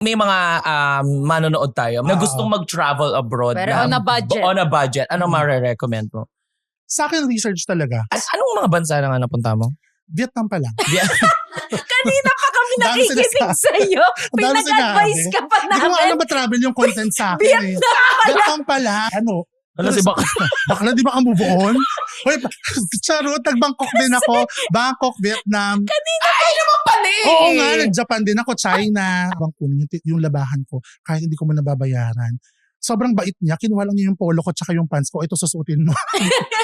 may mga manonood tayo na gustong mag-travel abroad. Pero on a budget. On a budget. Ano ma-recommend mo? Sa akin, research talaga. Anong mga bansa na nga napunta mo? Vietnam pa lang. Kanina pa kami Dami nakikinig sinasabi. sa'yo. Ang dami Pinag-advise sinabi. ka pa Hindi ko alam namin. ba travel yung content sa akin. Vietnam pala. Ano? Si Bakla, di ba ka move on? Hoy, charot, nag-Bangkok din ako. Bangkok, Vietnam. Ay, naman pala eh! Oo nga, nag-Japan din ako, China. Bangkok, yung labahan ko, kahit hindi ko mo nababayaran. Sobrang bait niya. Kinuha lang niya yung polo ko tsaka yung pants ko. Ito, susuotin mo.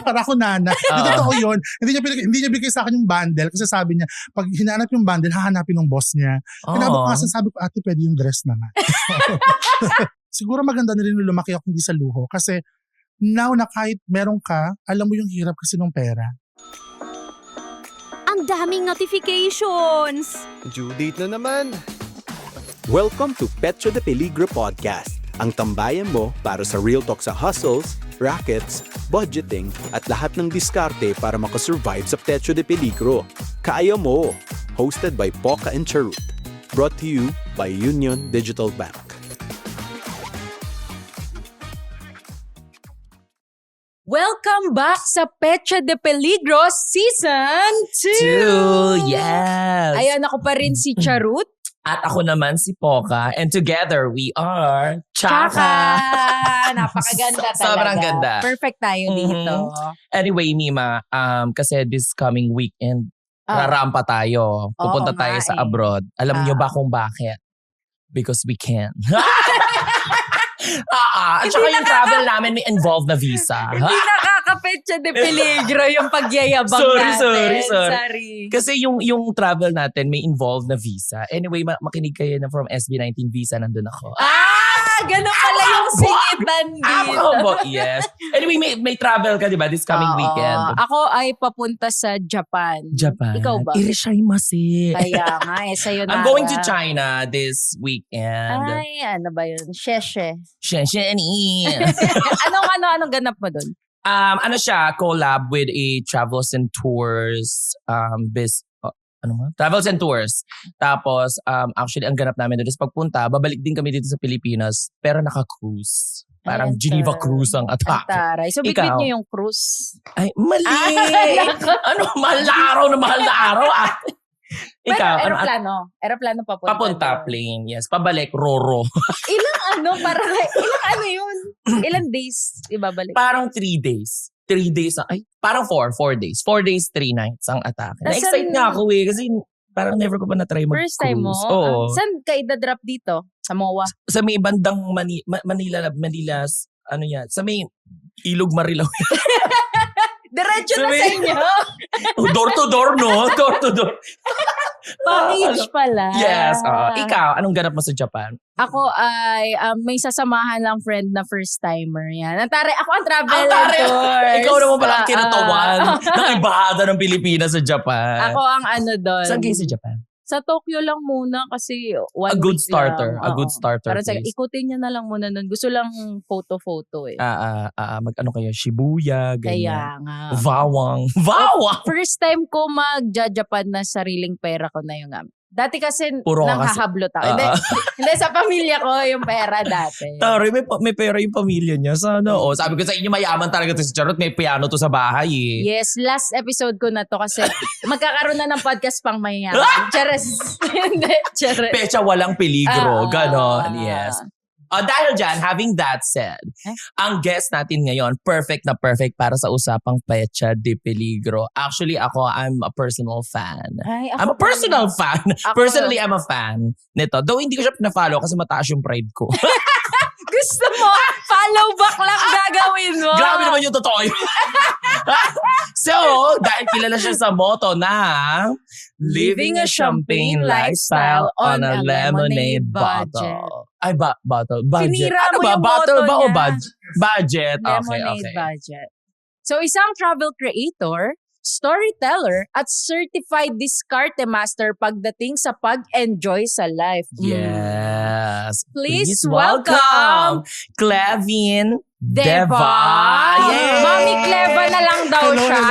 Para ako nana. Hindi totoo yun. Hindi niya bigay sa akin yung bundle kasi sabi niya, pag hinahanap yung bundle, hahanapin ng boss niya. Kinabukasan sabi ko, ate, pwede yung dress naman. Siguro maganda na rin lumaki ako hindi sa luho kasi now na kahit meron ka, alam mo yung hirap kasi ng pera. Ang daming notifications. Due date na naman. Welcome to Petro de Peligro Podcast. Ang tambayan mo para sa real talk sa hustles, rackets, budgeting at lahat ng diskarte para makasurvive sa Petro de Peligro. Kaya mo! Hosted by Poca and Charut. Brought to you by Union Digital Bank. Welcome back sa Pecha de Peligro Season 2! Yes! Ayan, ako pa rin si Charut. At ako naman si Poca. And together, we are Tsaka! Napakaganda talaga. Sobrang ganda. Perfect tayo dito. Anyway, Mima, kasi this coming weekend, rarampa tayo. Pupunta Oo tayo nga sa abroad. Alam niyo ba kung bakit? Because we can. At saka yung travel namin may involved na visa. Hindi nakaka-Pecha de Peligro yung pagyayabang natin. Sorry. Kasi yung travel natin may involved na visa. Anyway, makinig kayo na from SB19 visa, nandun ako. Ganun pala yung singitan dito. Yes. Anyway, may travel ka, di ba, this coming weekend? Ako ay papunta sa Japan. Ikaw ba? Irashaimase. Kaya nga, sa'yo na. I'm going to China this weekend. Ay, ano ba yun? Sheshe. Shensheni. Anong ganap mo dun? Ano siya, collab with a Travels and Tours Travels and Tours. Tapos, actually, ang ganap namin doon is pagpunta, babalik din kami dito sa Pilipinas, pero naka-cruise. Parang Ayan, Geneva cruise ang attack. Taray. So, bitbit Ikaw? niyo yung cruise. Ay, mali! Mahal na araw. Ikaw, Aeroplano papunta. Papunta, plane, yes. Pabalik, Roro. Ilang yun? Ilang days ibabalik? Parang 3 days. 3 days parang 4 days. 4 days, 3 nights ang atake. Na-excite nga ako kasi parang never ko pa na-try mag-cruise. First time mo? Oo. Saan ka idadrop dito? Sa MOA? Sa may bandang Manila, ano yan, sa may Ilog Marilao. Diretso na sa inyo? Door to door, no? Door to door. Pang-age pala. Yes. Ikaw, anong ganap mo sa Japan? Ako ay may sasamahan lang friend na first timer yan. Ako ang travel tours. Ikaw naman pala ang kinatawan ng ibahada ng Pilipinas sa Japan. Ako ang doon. Saan kayo sa Japan? Sa Tokyo lang muna kasi A good starter. A good starter Para place. ikutin nyo na lang muna nun. Gusto lang photo-photo eh. Mag-ano kayo? Shibuya, ganyan. Kaya nga. Vawang. First time ko mag-Japan na sariling pera ko na yung Dati kasi Puro ka nanghahablot ako. Hindi, sa pamilya ko yung pera dati. Tari, may pera yung pamilya niya. Sana, sabi ko sa inyo, mayaman talaga to si Charot. May piano to sa bahay eh. Yes, last episode ko na to kasi magkakaroon na ng podcast pang mayaman. Chares. Hindi, chares. Pecha walang peligro. Ganon, yes. Dahil dyan, having that said, ang guest natin ngayon, perfect na perfect para sa usapang Pecha de Peligro. Actually, I'm a personal fan. I'm a personal fan. Personally, I'm a fan nito. Though hindi ko siya na-follow kasi mataas yung pride ko. Gusto mo? Follow back lang gagawin mo. Grabe naman yung totoo yun. So, dahil kilala siya sa motto na living a champagne lifestyle on a lemonade bottle. Ay, bottle. Budget. Sinira mo yung bottle motto ba o niya. budget? Lemonade Okay. budget. So, isang travel creator, storyteller, at certified diskarte master pagdating sa pag-enjoy sa life. Yes. Please welcome Clavin Deva. Yay! Mami Cleva na lang daw Hello, siya.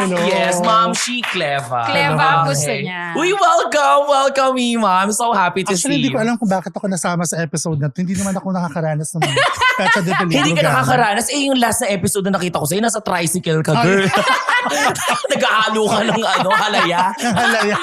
hello. Yes, Ma'am, she Cleva. Cleva ang gusto Okay. niya. Uy, welcome me, Ma'am. I'm so happy to Actually, see hindi ko you. alam kung bakit ako nasama sa episode na to. Hindi naman ako nakakaranas ng mga Pecha de Peligro. Hindi ka nakakaranas. Yung last na episode na nakita ko sa'yo, nasa tricycle ka, girl. Nag-ahalo ka ng halaya. Halaya.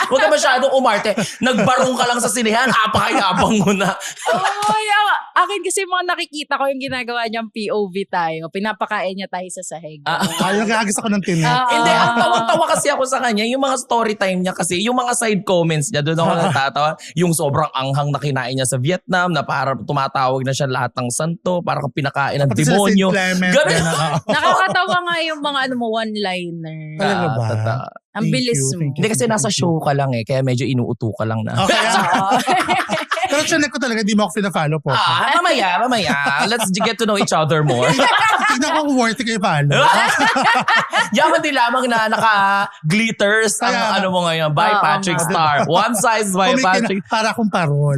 Huwag ka masyadong umarte. Nagbarong ka lang sa sinehan, apakayabang mo na. Oy, akin kasi mga nakikita ko yung ginagawa niyang POV tayo. Pinapakain niya tayo sa sahig. Ay, nag-aagis ako ng tinik. Hindi, ang tawang-tawa kasi ako sa kanya, yung mga story time niya kasi, yung mga side comments niya, doon ako natatawa. Yung sobrang anghang na kinain niya sa Vietnam, na para tumatawag na siya lahat ng santo, para kang pinakain ng Pati sila demonyo. Saint Clement. Ganun. Ganun, oo. Nakakatawa nga yung mga one-liner. Talaga ba? Ang Thank bilis you, mo. thank you. Hindi kasi nasa show ka lang eh, kaya medyo inuuto ka lang na. Okay. Oo. Pero chinek ko talaga, di mo ako pina-follow po. Mamaya. Let's get to know each other more. Tignan ko kung worthy kayo follow. Yaman din lamang na naka-glitters ang Kaya- ano mo ngayon, by Oo, Patrick nga. Star. One size by Patrick. Para akong parol.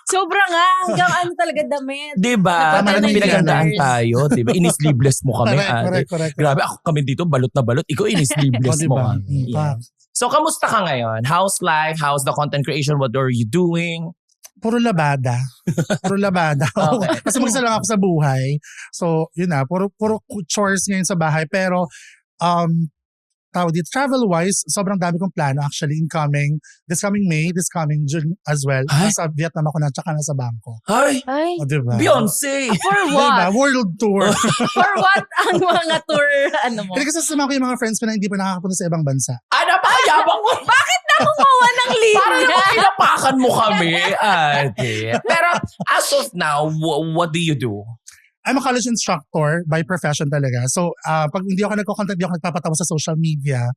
Sobra nga. Hanggang ano talaga damit. Diba? Tama na yung Pinagandaan genders. tayo, diba? Ini-sleeveless mo kami. Correct. Grabe, ako kami dito, balot na balot. Ikaw, ini-sleeveless mo diba? kami. Yeah. So, kamusta ka ngayon? How's life? How's the content creation? What are you doing? Puro labada. Okay. Kasi mag-isa lang ako sa buhay. So, yun na. Puro chores ngayon sa bahay. Pero, tawag dito, travel-wise, sobrang dami kong plano actually this coming May, this coming June as well. Ay? Nasa Vietnam ako na, tsaka nasa Bangkok. Ay, Ay, O, diba? for Beyonce! Diba? what? World tour. For what ang mga tour, ano mo? Hindi kasi sasama ko yung mga friends ko na hindi pa nakakapunta sa ibang bansa. Napakayabang mo! Gumawa ng Para linya. naman pinapakan mo kami, ate. Pero as of now, what do you do? I'm a college instructor by profession talaga. So, pag hindi ako nagko-content, hindi ako nagpapatawa sa social media,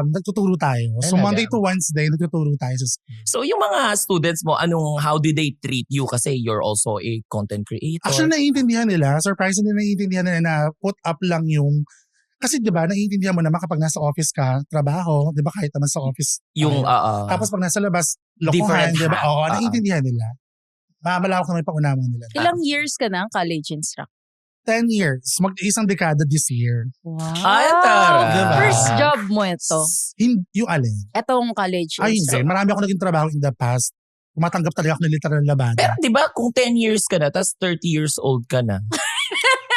nagtuturo tayo. So, Talaga? Monday to Wednesday, nagtuturo tayo sa school. So yung mga students mo, how do they treat you? Kasi you're also a content creator. Actually, naiintindihan nila. Surprisingly, naiintindihan nila na put up lang yung... Kasi di ba, naiintindihan mo naman kapag nasa office ka, trabaho, di ba kahit naman sa office. yung, tayo. Tapos pag nasa labas, lokohan, Different di ba? hat. Oo, naiintindihan nila. Malawak naman yung pangunaman nila. Ilang years ka na college instructor? 10 years. Mag-isang dekada this year. Wow. Ay, tara. Diba? First job mo ito. Yung alin? Etong college Ay, hindi. instructor. Marami ako naging trabaho in the past. Tumatanggap talaga ako ng literal labada. Pero di ba kung 10 years ka na, tas 30 years old ka na.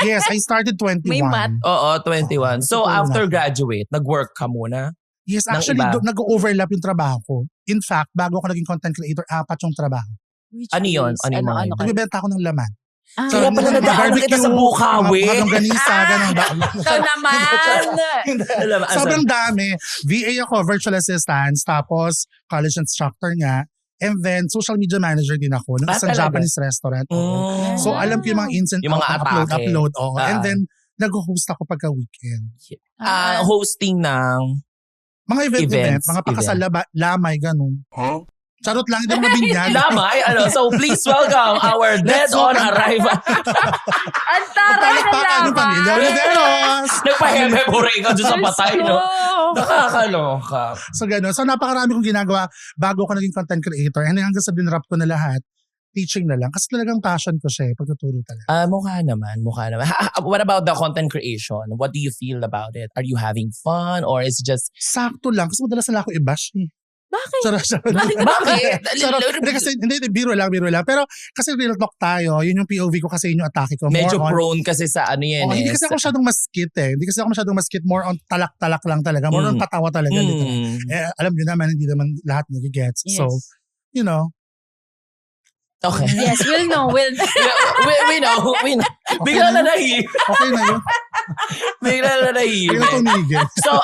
Yes, I started 21. May math. Oo, 21. So totoo after na. graduate, nag-work ka muna? Yes, ng actually, iba. nag-overlap yung trabaho ko. In fact, bago ako naging content creator, 4 yung trabaho. Which Ano yun? is, Ano yung mga ano yun? ka? Nagbibenta ako ng laman. Ah, Kaya pala nadaan na kita sa Bukawi. Mga longganisa, ganun. ikaw naman. Alam mo, Sobrang dami. VA ako, virtual assistant, tapos college instructor nga. And then, social media manager din ako ng isang talaga? Japanese restaurant. Oo. So, alam ko yung mga instant Yung mga atake. upload. Oo. Ah. And then, nag-host ako pagka weekend. hosting ng... Mga event, Events, mga pakasal, lamay, ganun. Charot lang, hindi mo mabinyag. Lamay, so please welcome our dead on arrival. Ang taray na Palakpakan ng pamilya. laban. Oliveros! Nagpaheme po rin ka dyan sa patay, no? Diyos ko. Nakakaloka. So, gano'n. So, napakarami kong ginagawa bago ako naging content creator. And hanggang sa dinrap ko na lahat, teaching na lang. Kasi talagang passion ko siya, pagtuturo talaga. Mukha naman. What about the content creation? What do you feel about it? Are you having fun or is just... Sakto lang. Kasi madalas na lang ako i-bash eh. Bakit? Charot. Bakit? Charot. Hindi kasi, hindi, biro lang. Pero, kasi real talk tayo. Yun yung POV ko kasi yun yung atake ko. Medyo More on- prone kasi sa ano yan Hindi kasi ako masyadong maskit eh. Hindi kasi ako masyadong maskit. More on talak-talak lang talaga. More on patawa talaga. literal. Alam niyo naman, hindi naman lahat nagigets. Yes. So, you know. Okay. Yes, we'll know. we know. Bigla na nahihim. Okay na yun. Bigla na nahihim. Hindi na tumigil. So,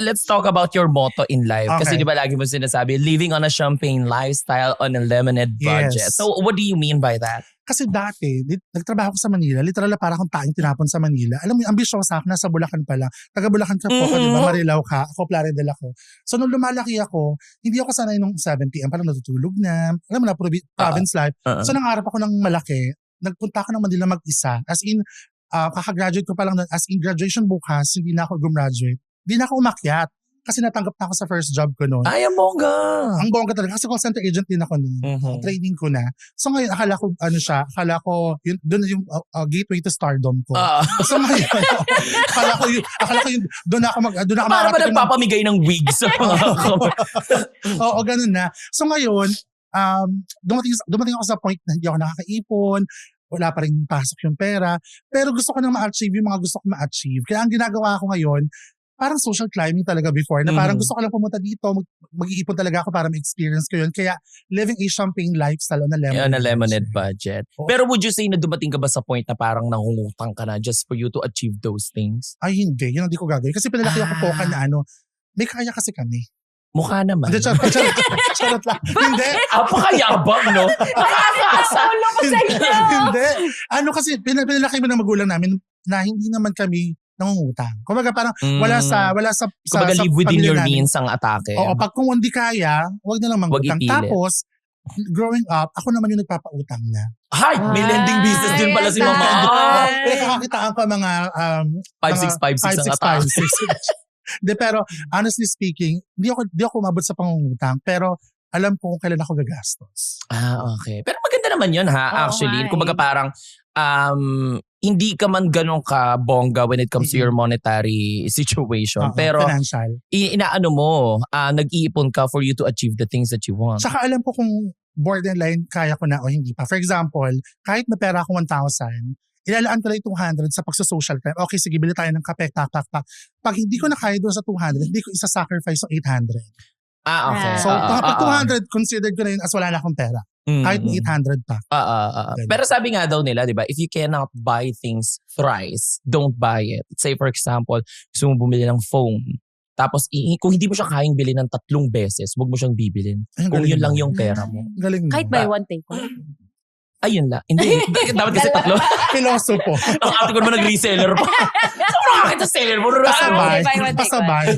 let's talk about your motto in life. Kasi Okay. di ba lagi mo sinasabi, living on a champagne lifestyle on a lemonade budget. Yes. So, what do you mean by that? Kasi dati, nagtrabaho ko sa Manila, literal na para akong taing tinapon sa Manila. Alam mo, yung ambisyosa ako, nasa Bulacan pa lang. Taga Bulacan ka po, di ba? Marilao ka, ako Plaridel ako. So nung lumalaki ako, hindi ako sanay nung 7 p.m. parang natutulog na. Alam mo na, province life. So nangarap ako ng malaki. Nagpunta ako ng Manila mag-isa. As in, kakagraduate ko pa lang, as in graduation bukas, hindi na ako gumraduate. Hindi na ako umakyat. Kasi natanggap na ako sa first job ko noon. Ay, ang bongga. Ang bongga talaga. Kasi call center agent din ako noon. Training ko na. So ngayon, akala ko, doon yung gateway to stardom ko. So ngayon, akala ko yun, doon ako para ba nagpapamigay ng wig sa mga Oo, ganun na. So ngayon, dumating ako sa point na hindi ako nakakaipon, wala pa rin pasok yung pera, pero gusto ko nang ma-achieve yung mga gusto ko ma-achieve. Kaya ang ginagawa ko ngayon, parang social climbing talaga before, na parang gusto ko lang pumunta dito, mag-iipon talaga ako para ma-experience ko yun. Kaya living a champagne lifestyle on a lemonade budget. Pero would you say na dumating ka ba sa point na parang nangungutang ka na just for you to achieve those things? Ay hindi, yun hindi ko gagawin. Kasi pinalaki ako po ka na may kaya kasi kami. Mukha naman. Hindi, charot lang. Hindi. Apakayabang, no? Nakakasa. Hindi. Kasi pinalaki mo ng magulang namin na hindi naman kami nangungutang. Kumbaga parang wala sa kumbaga live within your means ang atake. Oo, pag kung hindi kaya, wag na lang mangutang. Tapos, growing up, ako naman yung nagpapautang na. Hay! May lending business din pala si mama. Nakakakitaan ko mga 5656 ang atake. Pero honestly speaking, di ako umabot sa pangungutang, pero alam ko kung kailan ako gagastos. Okay. Pero maganda naman yun actually. Kumbaga parang hindi ka man ganun ka bongga when it comes to your monetary situation. Pero financial. Inaano mo, nag-iipon ka for you to achieve the things that you want. Saka alam ko kung borderline kaya ko na o hindi pa. For example, kahit na pera ako 1,000, ilalaan ko lang yung 200 sa pagsa-social crime. Okay, sige, bili tayo ng kape, tak. Pag hindi ko na kaya doon sa 200, hindi ko isa-sacrifice sa 800. Okay. So, pag 200, considered ko na yun as wala na akong pera. Kahit 800 pa. Pero sabi nga daw nila, di ba, if you cannot buy things thrice, don't buy it. Say for example, gusto mo bumili ng phone. Tapos, kung hindi mo siya kayang bilhin ng 3 beses, huwag mo siyang bibilin. Kung yun lang yung pera mo. Galing kahit buy one, take one. Ayun lang. Hindi. Dapat kasi 3. Pilosopo. Ang ate ko naman nag-reseller pa. Saan nakakita seller mo? Pasabay.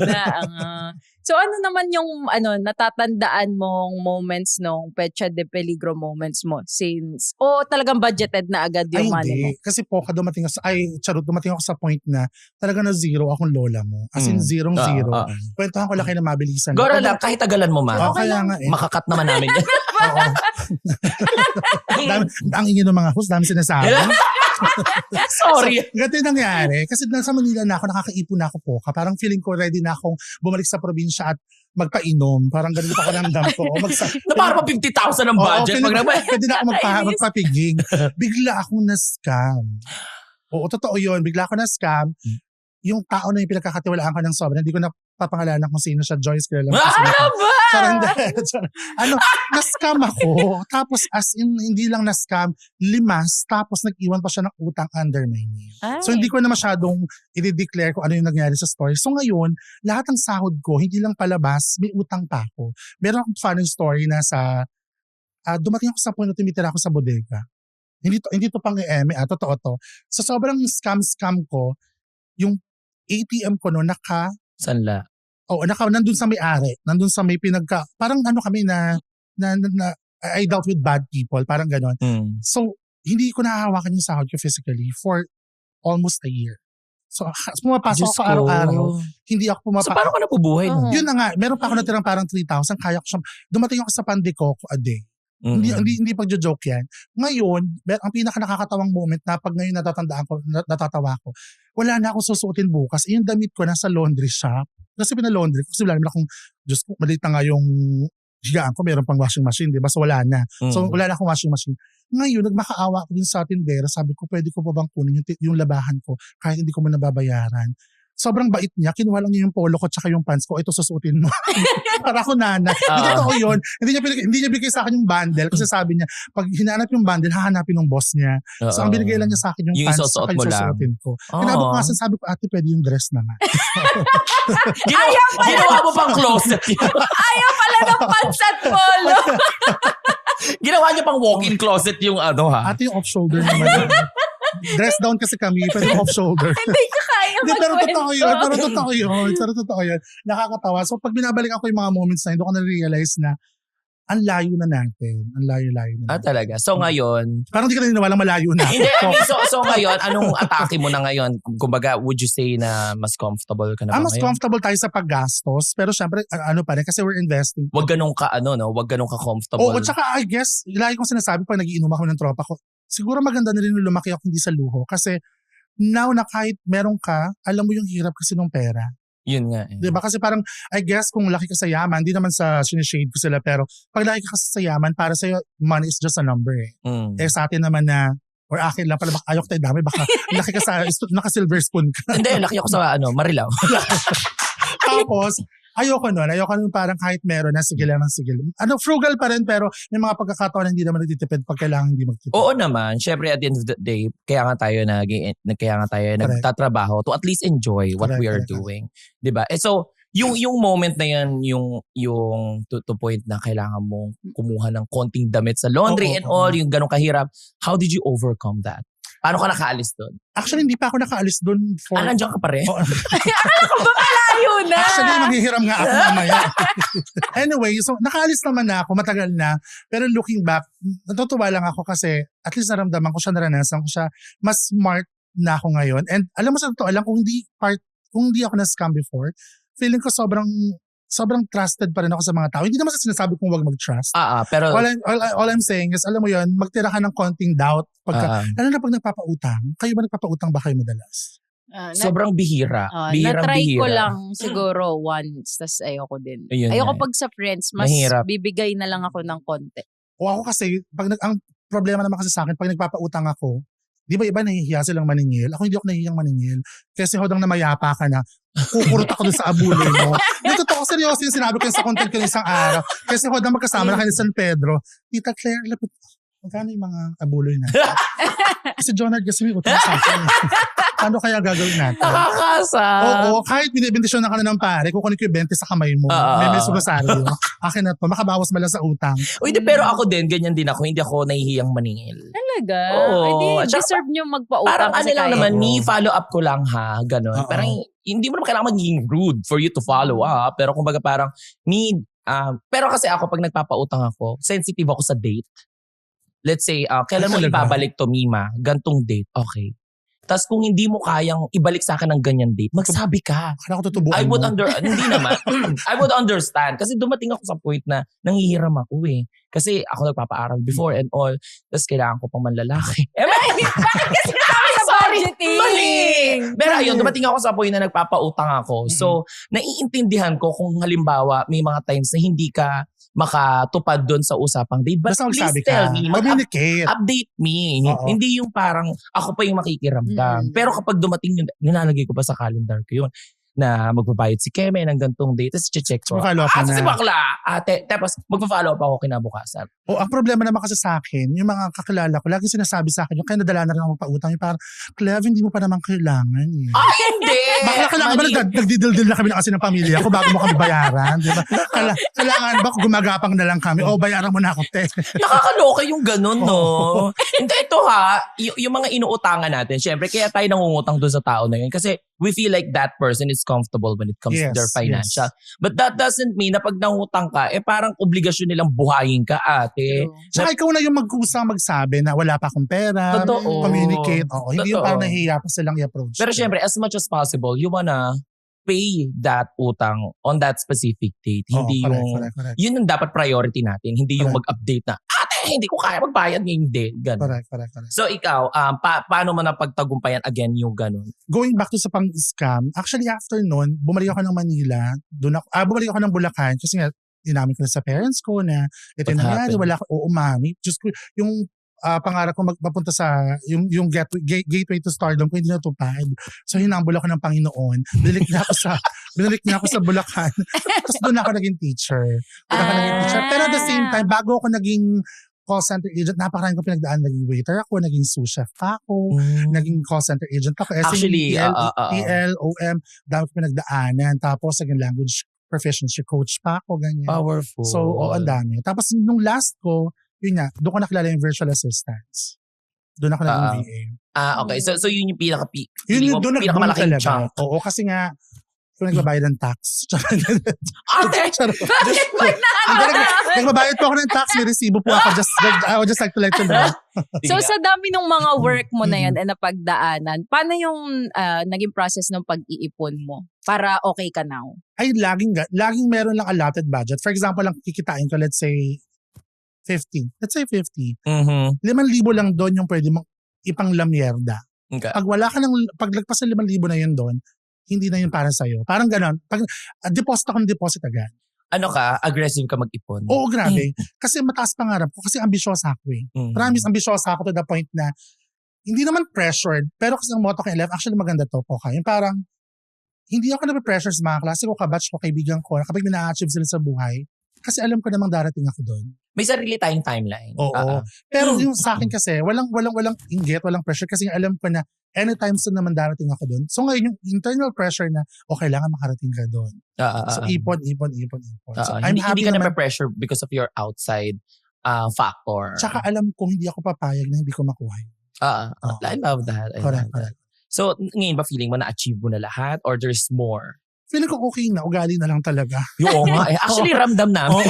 So ano naman yung natatandaan mong moments nung Pecha de Peligro moments mo since talagang budgeted na agad yung money mo? Kasi dumating ako sa point na talaga na zero akong lola mo. As in zero. Kwentuhan ko lang kayo na mabilisan. Gora lang, kahit tagalan mo ma. Kaya nga Makakat naman namin yan. Oo. Ang ingin ng mga host, dami sinasabi. Sorry. Ganito yung nangyari. Kasi nasa Manila na ako, nakakaipon na ako po. Parang feeling ko ready na akong bumalik sa probinsya at magpainom. Parang ganito ako ramdam ko. Na parang 50,000 ang budget. Pwede na ako magpapiging. Bigla akong na-scam. Oo, totoo yun. Bigla ako na-scam. Yung tao na yung pinagkakatiwalaan ko ng sobra, hindi ko na papangalanan kung sino siya, Joyce. Na-scam ako. Tapos as in, hindi lang na-scam, limas, tapos nag-iwan pa siya ng utang under my name. So hindi ko na masyadong i-declare kung ano yung nangyari sa story. So ngayon, lahat ng sahod ko, hindi lang palabas, may utang pa ako. Meron akong funny story na dumating ako sa point na tumitira ako sa bodega. Hindi to pang totoo to. So sobrang scam ko, yung ATM ko no, Sanla. Nandun sa may-ari. Nandun sa may parang kami na I dealt with bad people. Parang ganon. So, hindi ko nahahawakan yung sahod ko physically for almost a year. So, pumapasok ako araw-araw. Hindi ako pumapasok. So, paano ka nabubuhay? Yun na nga. Meron pa ako natirang parang 3,000. Kaya ko siya. Dumating ako sa Pandikoko a day. Hindi pagjo-joke yan. Ngayon, ang pinaka nakakatawang moment na pag ngayon natatawa ko, wala na akong susuotin bukas. Yung damit ko nasa laundry shop. Kasi pinalaundry ko. Kasi wala naman akong, Diyos ko, maliit na nga yung higaan ko. Meron pang washing machine, di ba? So wala na. So wala na akong washing machine. Ngayon, nagmakaawa ako din sa tindera. Sabi ko, pwede ko pa bang kunin yung labahan ko kahit hindi ko mo nababayaran. Sobrang bait niya. Kinuha lang niya yung polo ko tsaka yung pants ko. Ito, susuotin mo. Para ako nana. Hindi totoo yun. Hindi niya bigay sa akin yung bundle. Kasi sabi niya, pag hinanap yung bundle, hahanapin ng boss niya. So, ang binigay lang niya sa akin yung pants tsaka yung susuotin ko. Kinabukasan, sabi ko, ate, pwede yung dress naman. Ginawa mo pang closet yun. Ayaw pala ng pants at polo. Ginawa niya pang walk-in closet yung ha? Ate, yung off-shoulder naman. Dress down kasi kami, pwede yung off-shoulder. Hindi ko kaya Pero totoo yun. Nakakatawa. So pag binabalik ako yung mga moments na, hindi ko na-realize na ang layo na natin. Ang layo-layo na natin. Talaga. So ngayon, Parang di ka naniniwalang malayo na. hindi, I mean, so ngayon, anong atake mo na ngayon? Kumbaga, would you say na mas comfortable ka na ba Mas ngayon? comfortable tayo sa paggastos. Pero syempre, ano pa rin, kasi we're investing. Wag ganun ka, wag ganun ka comfortable. Oo, tsaka I guess, lagi kong sinasabi pag nagiinom ako ng tropa ko, siguro maganda na rin yung lumaki ako hindi sa luho. Kasi now na kahit meron ka, alam mo yung hirap kasi ng pera. Yun nga. Diba? Kasi parang, I guess, kung laki ka sa yaman, di naman sa sinishade ko sila, pero pag laki ka kasi sa yaman, para sa'yo, money is just a number eh. Eh sa atin naman na, or akin lang pala, ayok tayo dami, baka laki ka sa, naka-silver spoon ka. Hindi, laki ako sa Marilao. Tapos, ayoko nun parang kahit meron na, sige lang. Frugal pa rin, pero may mga pagkakataon na hindi naman nagtitipid pag kailangan hindi magtipid. Oo naman. Syempre, at the end of the day, kaya nga tayo nagtatrabaho to at least enjoy what we are doing. Diba? So, yung moment na yan, yung to point na kailangan mong kumuha ng konting damit sa laundry and all, yung ganong kahirap, how did you overcome that? Paano ka nakaalis doon? Actually, hindi pa ako nakaalis doon. Nandiyan ka pa rin? Malayo na! Actually, maghihiram nga ako mamaya. Anyway, so nakaalis naman na ako, matagal na. Pero looking back, natutuwa lang ako kasi at least naramdaman ko siya, naranasan ko siya. Mas smart na ako ngayon. And alam mo sa totoo lang, kung hindi ako na-scam before, feeling ko sobrang trusted pa rin ako sa mga tao. Hindi naman sa sinasabi kong huwag mag-trust. Pero All I'm saying is, alam mo yun, magtira ka ng konting doubt. Lalo na pag nagpapautang. Kayo ba nagpapautang ba kayo madalas? sobrang bihira. Na-try ko lang siguro once, tas ayoko din. Ayoko pag sa friends, mas mahirap. bibigay na lang ako ng konti. O ako kasi, ang problema naman kasi sa akin, pag nagpapautang ako, di ba iba nahihiya silang maningil? Ako hindi ako nahihiyang maningil. Kasi hodang na mayapa ka na, kukurot ako dun sa abuloy mo. Yung totoo, seryoso yung sinabi ko sa content ko ng isang araw. Kasi hodang magkasama na kayo sa San Pedro. Tita Claire, lapit, magkano yung mga abuloy na? Kasi Jonard kasi may utang sa akin. Ano kaya gagawin natin? Nakakasa. Oo, kahit binibendisyon na ka na ng pare, kukunin ko yung 20 sa kamay mo. May sumasaryo. Akin na to, makabawas ba lang sa utang? Uy, pero ako din, ganyan din ako. Hindi ako nahihiyang maningil. Talaga? Oo. Hindi, deserve nyo magpautang parang kasi lang kaya. naman, follow up ko lang ha, ganon. Parang hindi mo naman kailangan maging rude for you to follow up. Pero kumbaga parang, pero kasi ako pag nagpapautang ako, sensitive ako sa date. Let's say, kailan mo ibabalik to, Mima? Gantong date. Okay. Tapos kung hindi mo kayang ibalik sa akin ng ganyan date, magsabi ka. Kaya ako tutubuan mo. Hindi naman. I would understand. Kasi dumating ako sa point na nanghihiram ako eh. Kasi ako nagpapaaral before and all. Tapos kailangan ko pang manlalaki. Bakit kasi namin sa budgeting? Mali! Pero ayun, dumating ako sa point na nagpapautang ako. So, naiintindihan ko kung halimbawa may mga times na hindi ka makatupad doon sa usapang date. But basta please tell me, communicate. Update me. Hindi yung parang ako pa yung makikiramdam. Pero kapag dumating yun, nilalagay ko pa sa calendar ko yun na magbabayad si Keme ng gantong date. Tapos check ko. Si bakla. Tapos magpa-follow up ako kinabukasan. Ang problema naman kasi sa akin, yung mga kakilala ko, lagi sinasabi sa akin, yung kaya nadala na rin ako magpautang, yung parang, Clev, hindi mo pa naman kailangan. Eh. Hindi! Bakla kailangan ba nagdidildil na kami na kasi ng pamilya ko bago mo kami bayaran? Diba? Kailangan ba gumagapang na lang kami? O bayaran mo na ako, te. Nakakaloka yung ganun, no? Hindi, ito ha, yung mga inuutangan natin, syempre, kaya tayo nangungutang doon sa tao na yun. Kasi we feel like that person is comfortable when it comes to their financial. Yes. But that doesn't mean na pag nangutang ka, parang obligasyon nilang buhayin ka, ate. Saka ikaw na yung mag-usang magsabi na wala pa akong pera, communicate. Hindi yung parang nahihiya pa silang i-approach. Pero syempre, as much as possible, you wanna pay that utang on that specific date. Hindi correct. Yun yung dapat priority natin. Hindi yung mag-update na, hindi ko kaya magbayad ngayong day. Correct. So ikaw, paano mo napagtagumpayan again yung ganun? Going back to sa pang-scam, actually after nun, bumalik ako ng Manila. Bumalik ako ng Bulacan kasi nga, inamin ko na sa parents ko na ito yung nangyari, wala ako, mami. Just yung pangarap ko magpapunta sa yung gateway to stardom ko hindi natupad. So hinambol ako ng Panginoon. Binalik niya ako sa Bulacan. Tapos doon ako naging teacher. Pero at the same time, bago ako naging call center agent, napakaraming ko pinagdaan. Naging waiter ako, naging sous chef pa ako, naging call center agent ako. Actually, TL, OM, dami ko pinagdaanan. Tapos naging language proficiency coach pa ako, ganyan. Powerful. So, ang dami. Tapos nung last ko, yun nga, doon ko nakilala yung virtual assistants. Doon ako naging VA. Okay. So yun yung Yun yung doon nagboom talaga. chunk. Oo, kasi nga, Kung nagbabayad ng tax. Ate! Bakit ba Nagbabayad po ako ng tax, may resibo po ako. I would just like to let you know. So sa dami ng mga work mo na yan na napagdaanan, paano yung naging process ng pag-iipon mo para okay ka now? Ay, laging meron lang allotted budget. For example, lang kikitain ko, let's say, 50. Let's say 50. 5,000 lang doon yung pwede mong ipang lamierda. Okay. Pag lagpas ng 5,000 na yun doon, hindi na yun para sa'yo. Parang ganon. Pag deposit ako ng deposit agad. Ano ka? Aggressive ka mag-ipon? Oo, grabe. Kasi mataas pangarap ko. Kasi ambisyosa ako eh. Promise, ambisyosa ako to the point na hindi naman pressured. Pero kasi ang motto ko in life, actually maganda to po. Yung parang, hindi ako nape-pressure sa mga klase ko, kabatch ko, kaibigan ko, kapag may na-achieve sila sa buhay. Kasi alam ko namang darating ako doon. May sarili tayong timeline. Oo. Pero yung sa akin kasi, walang inggit, walang pressure. Kasi alam ko na anytime soon naman darating ako doon. So ngayon, yung internal pressure na, kailangan makarating ka doon. So ipon. So I'm Hindi happy ka naman. na-pressure because of your outside factor. Tsaka alam kong hindi ako papayag na hindi ko makuha yun. I love that. I love that. So ngayon ba feeling mo na-achieve mo na lahat or there's more? Feeling ko okay na, ugali na lang talaga. Oo nga. Actually, ramdam namin.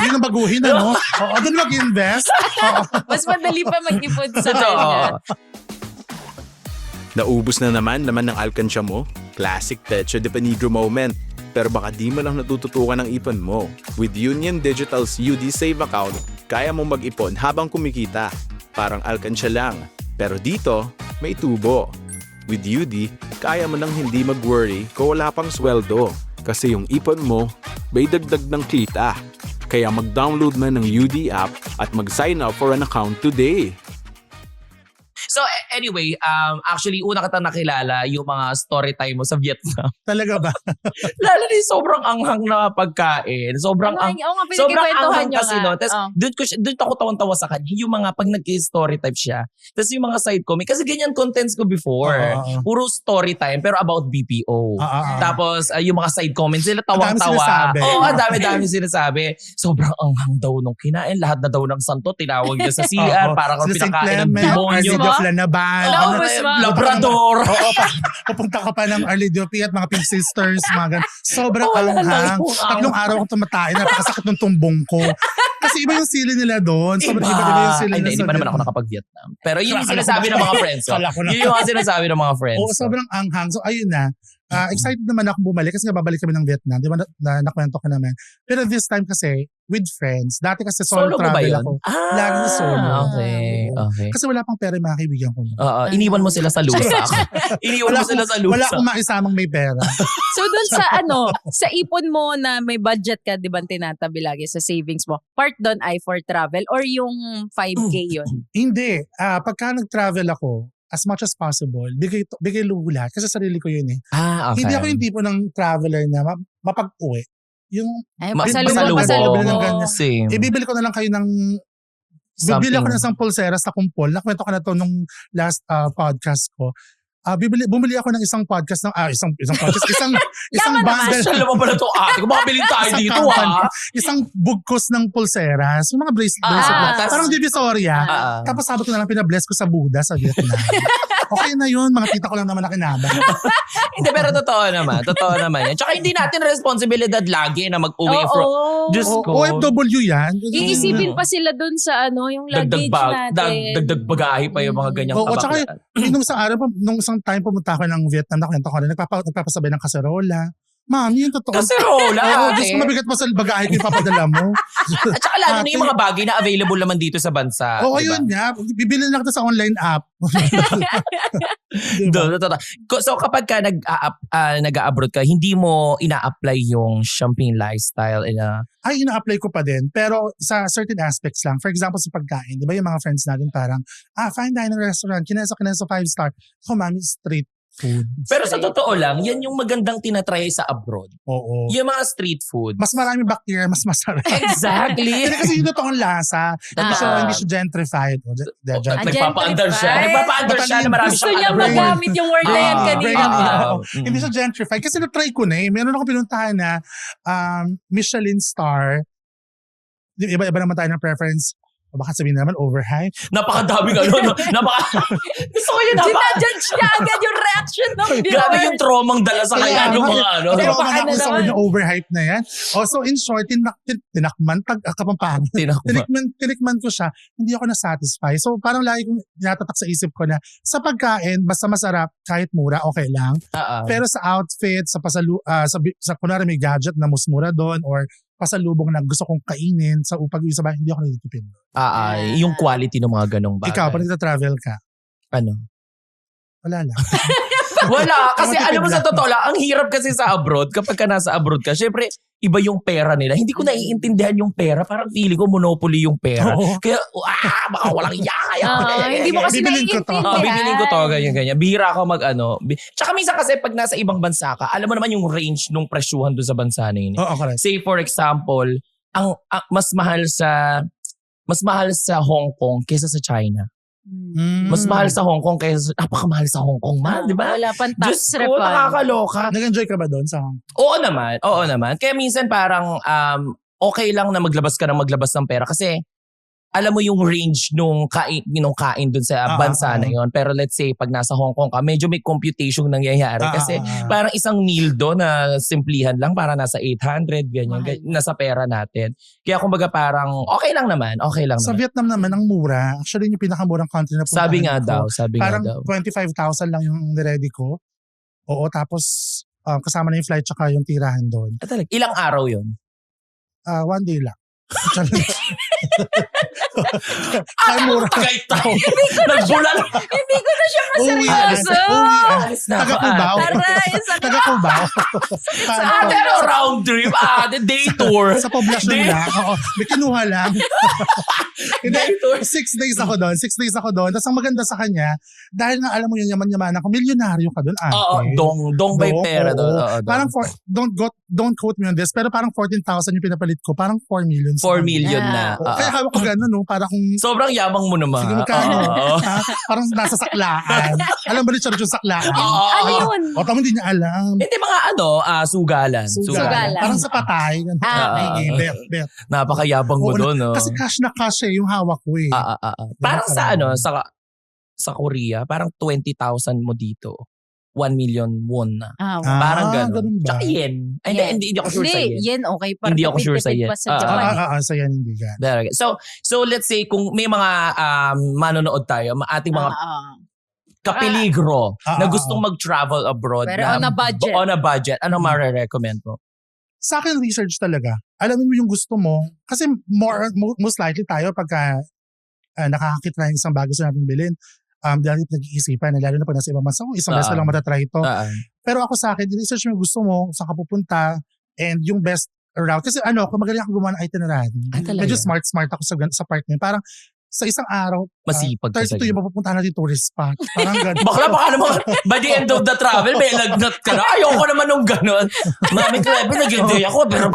Yun ang baguhin, ano? Oo, doon mag-invest. Mas madali pa mag-ipon sa Totoo. kanya. Naubos na naman laman ng alkansya mo? Classic Pecho de Peligro moment. Pero baka di mo lang natututukan ang ipon mo. With Union Digital's UD Save account, kaya mong mag-ipon habang kumikita. Parang alkansya lang. Pero dito, may tubo. With UD, kaya mo nang hindi mag-worry kung wala pang sweldo. Kasi yung ipon mo, may dagdag ng kita. Kaya mag-download na ng UD app at mag-sign up for an account today. So anyway, actually una kita nakilala yung mga story time mo sa Vietnam. Talaga ba? Lalo din sobrang anghang na pagkain. Sobrang Oo nga, sobrang pinagkikwentuhan anghang nyo kasi nga. no. Tapos doon ako tawan-tawa sa kanya. Yung mga pag nag-story type siya. Tapos yung mga side comic. Kasi ganyan contents ko before. Puro story time pero about BPO. Tapos yung mga side comments sila tawang-tawa. Ang dami-dami sinasabi. Sobrang anghang daw nung kinain. Lahat na daw ng santo tinawag niya sa CR. Para kung pinakain ng demonyo. Flanaban. Naubos mo? Labrador. Oo, papunta ka pa ng Arlie Dupi at mga Pink Sisters, mga ganun. Sobrang anghang. 3 araw akong tumatain, napakasakit ng tumbong ko. Kasi iba yung sili nila doon. Sobrang iba yung sili nila. Hindi pa naman ako nakapag-Vietnam. Pero yun yung sinasabi ng mga friends ko. Yun yung sinasabi ng mga friends ko. Oo, sobrang anghang. So ayun na. Excited naman ako bumalik kasi nga babalik kami ng Vietnam. Di ba nakwento ko naman. Pero this time kasi, with friends. Dati kasi solo travel ako. Lagi solo. Okay. Kasi wala pang pera yung mga kaibigan ko. Iniwan mo sila sa lusa. Wala akong maisamang may pera. So dun sa sa ipon mo na may budget ka, di ba tinatabi lagi sa savings mo, part doon ay for travel or yung 5K yun? Hindi. Pagka nag-travel ako, as much as possible, bigay luho lahat. Kasi sarili ko yun eh. Okay. Hindi ako yung tipo ng traveler na mapag-uwi. Yung pasalubong. ng ganyan. Same. Ibibili ko na lang kayo ng bibili ako ng isang pulseras na kumpol. Nakwento ko na to nung last podcast ko. Bumili ako ng isang podcast ng isang bundle. Alam mo pala itong ate ko. Makabilin tayo dito Isang bugkos ng pulseras. Yung mga bracelet. Parang Divisoria. Tapos sabi ko na lang pinabless ko sa Buddha sa Vietnam. Okay na yun. Mga tita ko lang naman nakinabang. Hindi, pero totoo naman. Totoo naman yan. Tsaka hindi natin responsibilidad lagi na mag-uwi from... Diyos ko. OFW yan. Iisipin pa sila dun sa yung luggage natin. Dagdag bagahe pa yung mga ganyang kabaklaan. Tsaka nung isang time pumunta ako ng Vietnam, nakwento ko rin, nagpapasabay ng kaserola. Ma'am, yun totoo. Kaserola? Diyos ko, mabigat pa sa bagahe ko yung papadala mo. At saka lalo na yung mga bagay na available naman dito sa bansa. Oo, yun nga. Bibili lang ito sa online app. So kapag ka nag-a-abroad ka, hindi mo ina-apply yung champagne lifestyle? Ay, ina-apply ko pa din. Pero sa certain aspects lang. For example, sa pagkain. Di ba yung mga friends natin parang, fine dining restaurant, kineso 5-star. Ako, mami, street food. Pero sa totoo lang, yan yung magandang tinatry sa abroad. Oo. Yung mga street food. Mas maraming bacteria, mas masarap. Exactly. Kasi yung totoong lasa. Hindi siya gentrified. Nagpapa-under siya. Nagpapa-under siya na marami Gusto niya magamit yung word na yan kanina. Hindi siya gentrified. Kasi na-try ko na eh. Meron ako pinuntahan na Michelin star. Iba-iba naman tayo ng preference. baka sabihin naman overhype. Napakadaming ano. Gusto ko yun. Ginajudge niya agad yung reaction ng viewers. Grabe yung traumang dala sa kanya yung mga ano. Pero baka mga na gusto ko naman. yung overhype na yan. So in short, tinakman, kapampangan. Tinikman ko siya, hindi ako na-satisfy. So parang lagi kong tinatatak sa isip ko na sa pagkain, basta masarap, kahit mura, okay lang. Pero sa outfit, sa kunwari may gadget na mas mura doon or pasalubong na gusto kong kainin sa pag-uwi sa bahay, hindi ako nagtitipid. Yung quality ng mga ganong bagay. Ikaw, pag nagta-travel ka, Ano? wala lang. Wala. Kasi Matipid alam mo sa lang. totoo lang, ang hirap kasi sa abroad, kapag ka nasa abroad ka, syempre, iba yung pera nila. Hindi ko naiintindihan yung pera. Parang feeling ko monopoly yung pera. Oo. Kaya, baka walang yaya. Hindi mo kasi Bibilin ko to. naiintindihan. Bibiling ko to, ganyan. Bihira ako Tsaka minsan kasi pag nasa ibang bansa ka, alam mo naman yung range nung presyuhan doon sa bansa na yun. Oo, correct. Say for example, ang mas mahal sa Hong Kong kaysa sa China. Mas mahal sa Hong Kong kaysa napakamahal sa Hong Kong man, di ba? Wala pang tax Diyos ko, nakakaloka. Nag-enjoy ka ba doon sa Hong Kong? Oo naman. Kaya minsan parang okay lang na maglabas ka ng pera kasi alam mo yung range nung kain dun sa bansa na yon. Pero let's say pag nasa Hong Kong ka, medyo may computation nangyayari kasi parang isang meal doon na simplihan lang para nasa 800 ganyan, nasa pera natin. Kaya kumbaga parang okay lang naman. Sa Vietnam naman, ang mura. Actually, yung pinakamurang country na puntahan Sabi nga ko. daw. Parang 25,000 lang yung niready ko. Oo, tapos kasama na yung flight tsaka yung tirahan doon. Talaga. Ilang araw yon? 1 day lang. Ay, mura. Tagaytay. Nagbulal. Hindi ko na siya maseryoso. Alis na ako. Taga-Cubao. Aray, Taga-Cubao. Pero round trip. Day tour. Sa poblasyon lang. Oo, may kinuha lang. Hindi, 6 days ako doon. 6 days ako doon. Tapos ang maganda sa kanya, dahil nga alam mo yun, yaman-yaman ako, milyonaryo ka doon, ate. Oo, dong by pera doon. Parang don't quote me on this, pero parang 14,000 yung pinapalit ko. Parang 4 million. 4 million na. Kaya hawak ko gano'n, no? Para kung... Sobrang yabang mo naman. Sige, magkano? Parang nasa saklaan. Alam ba ni Charles yung saklaan? Ano yun? O, tamo hindi niya alam. Hindi mga sugalan. Sugalan. Parang sa patay. Okay. Bet. Napakayabang mo doon, no? Kasi cash na cash yung hawak ko eh. Parang sa Korea, parang 20,000 mo dito. 1 million won na. Parang gano'n. Ganun ba? Tsaka yen. Hindi ako sure sa yen. Yen, okay. Hindi ako sure sa yen. Pa sa Japan. Sa yan hindi gan. So let's say kung may mga manonood tayo, ating mga kapeligro na gustong mag-travel abroad. Pero on a budget. Ano ma-recommend mo? Sa akin, research talaga. Alamin mo yung gusto mo. Kasi most likely tayo pagka nakakakit na yung isang bago sa natin bilhin, dahil nag-iisipan, lalo na pag nasa ibang bansa, isang beses ka lang matatry ito. Pero ako sa akin, research mo yung gusto mo, saan ka pupunta, and yung best route. Kasi kung magaling ako gumawa ng itinerary, medyo smart ako sa part niya. Parang sa isang araw, masipag ka 32 yung mapupuntahan natin tourist spot. Parang gano'n. Baka naman, by the end of the travel, may lagnat ka na. Ayoko naman nung gano'n. Mami Clever, nag-enjoy ako, pero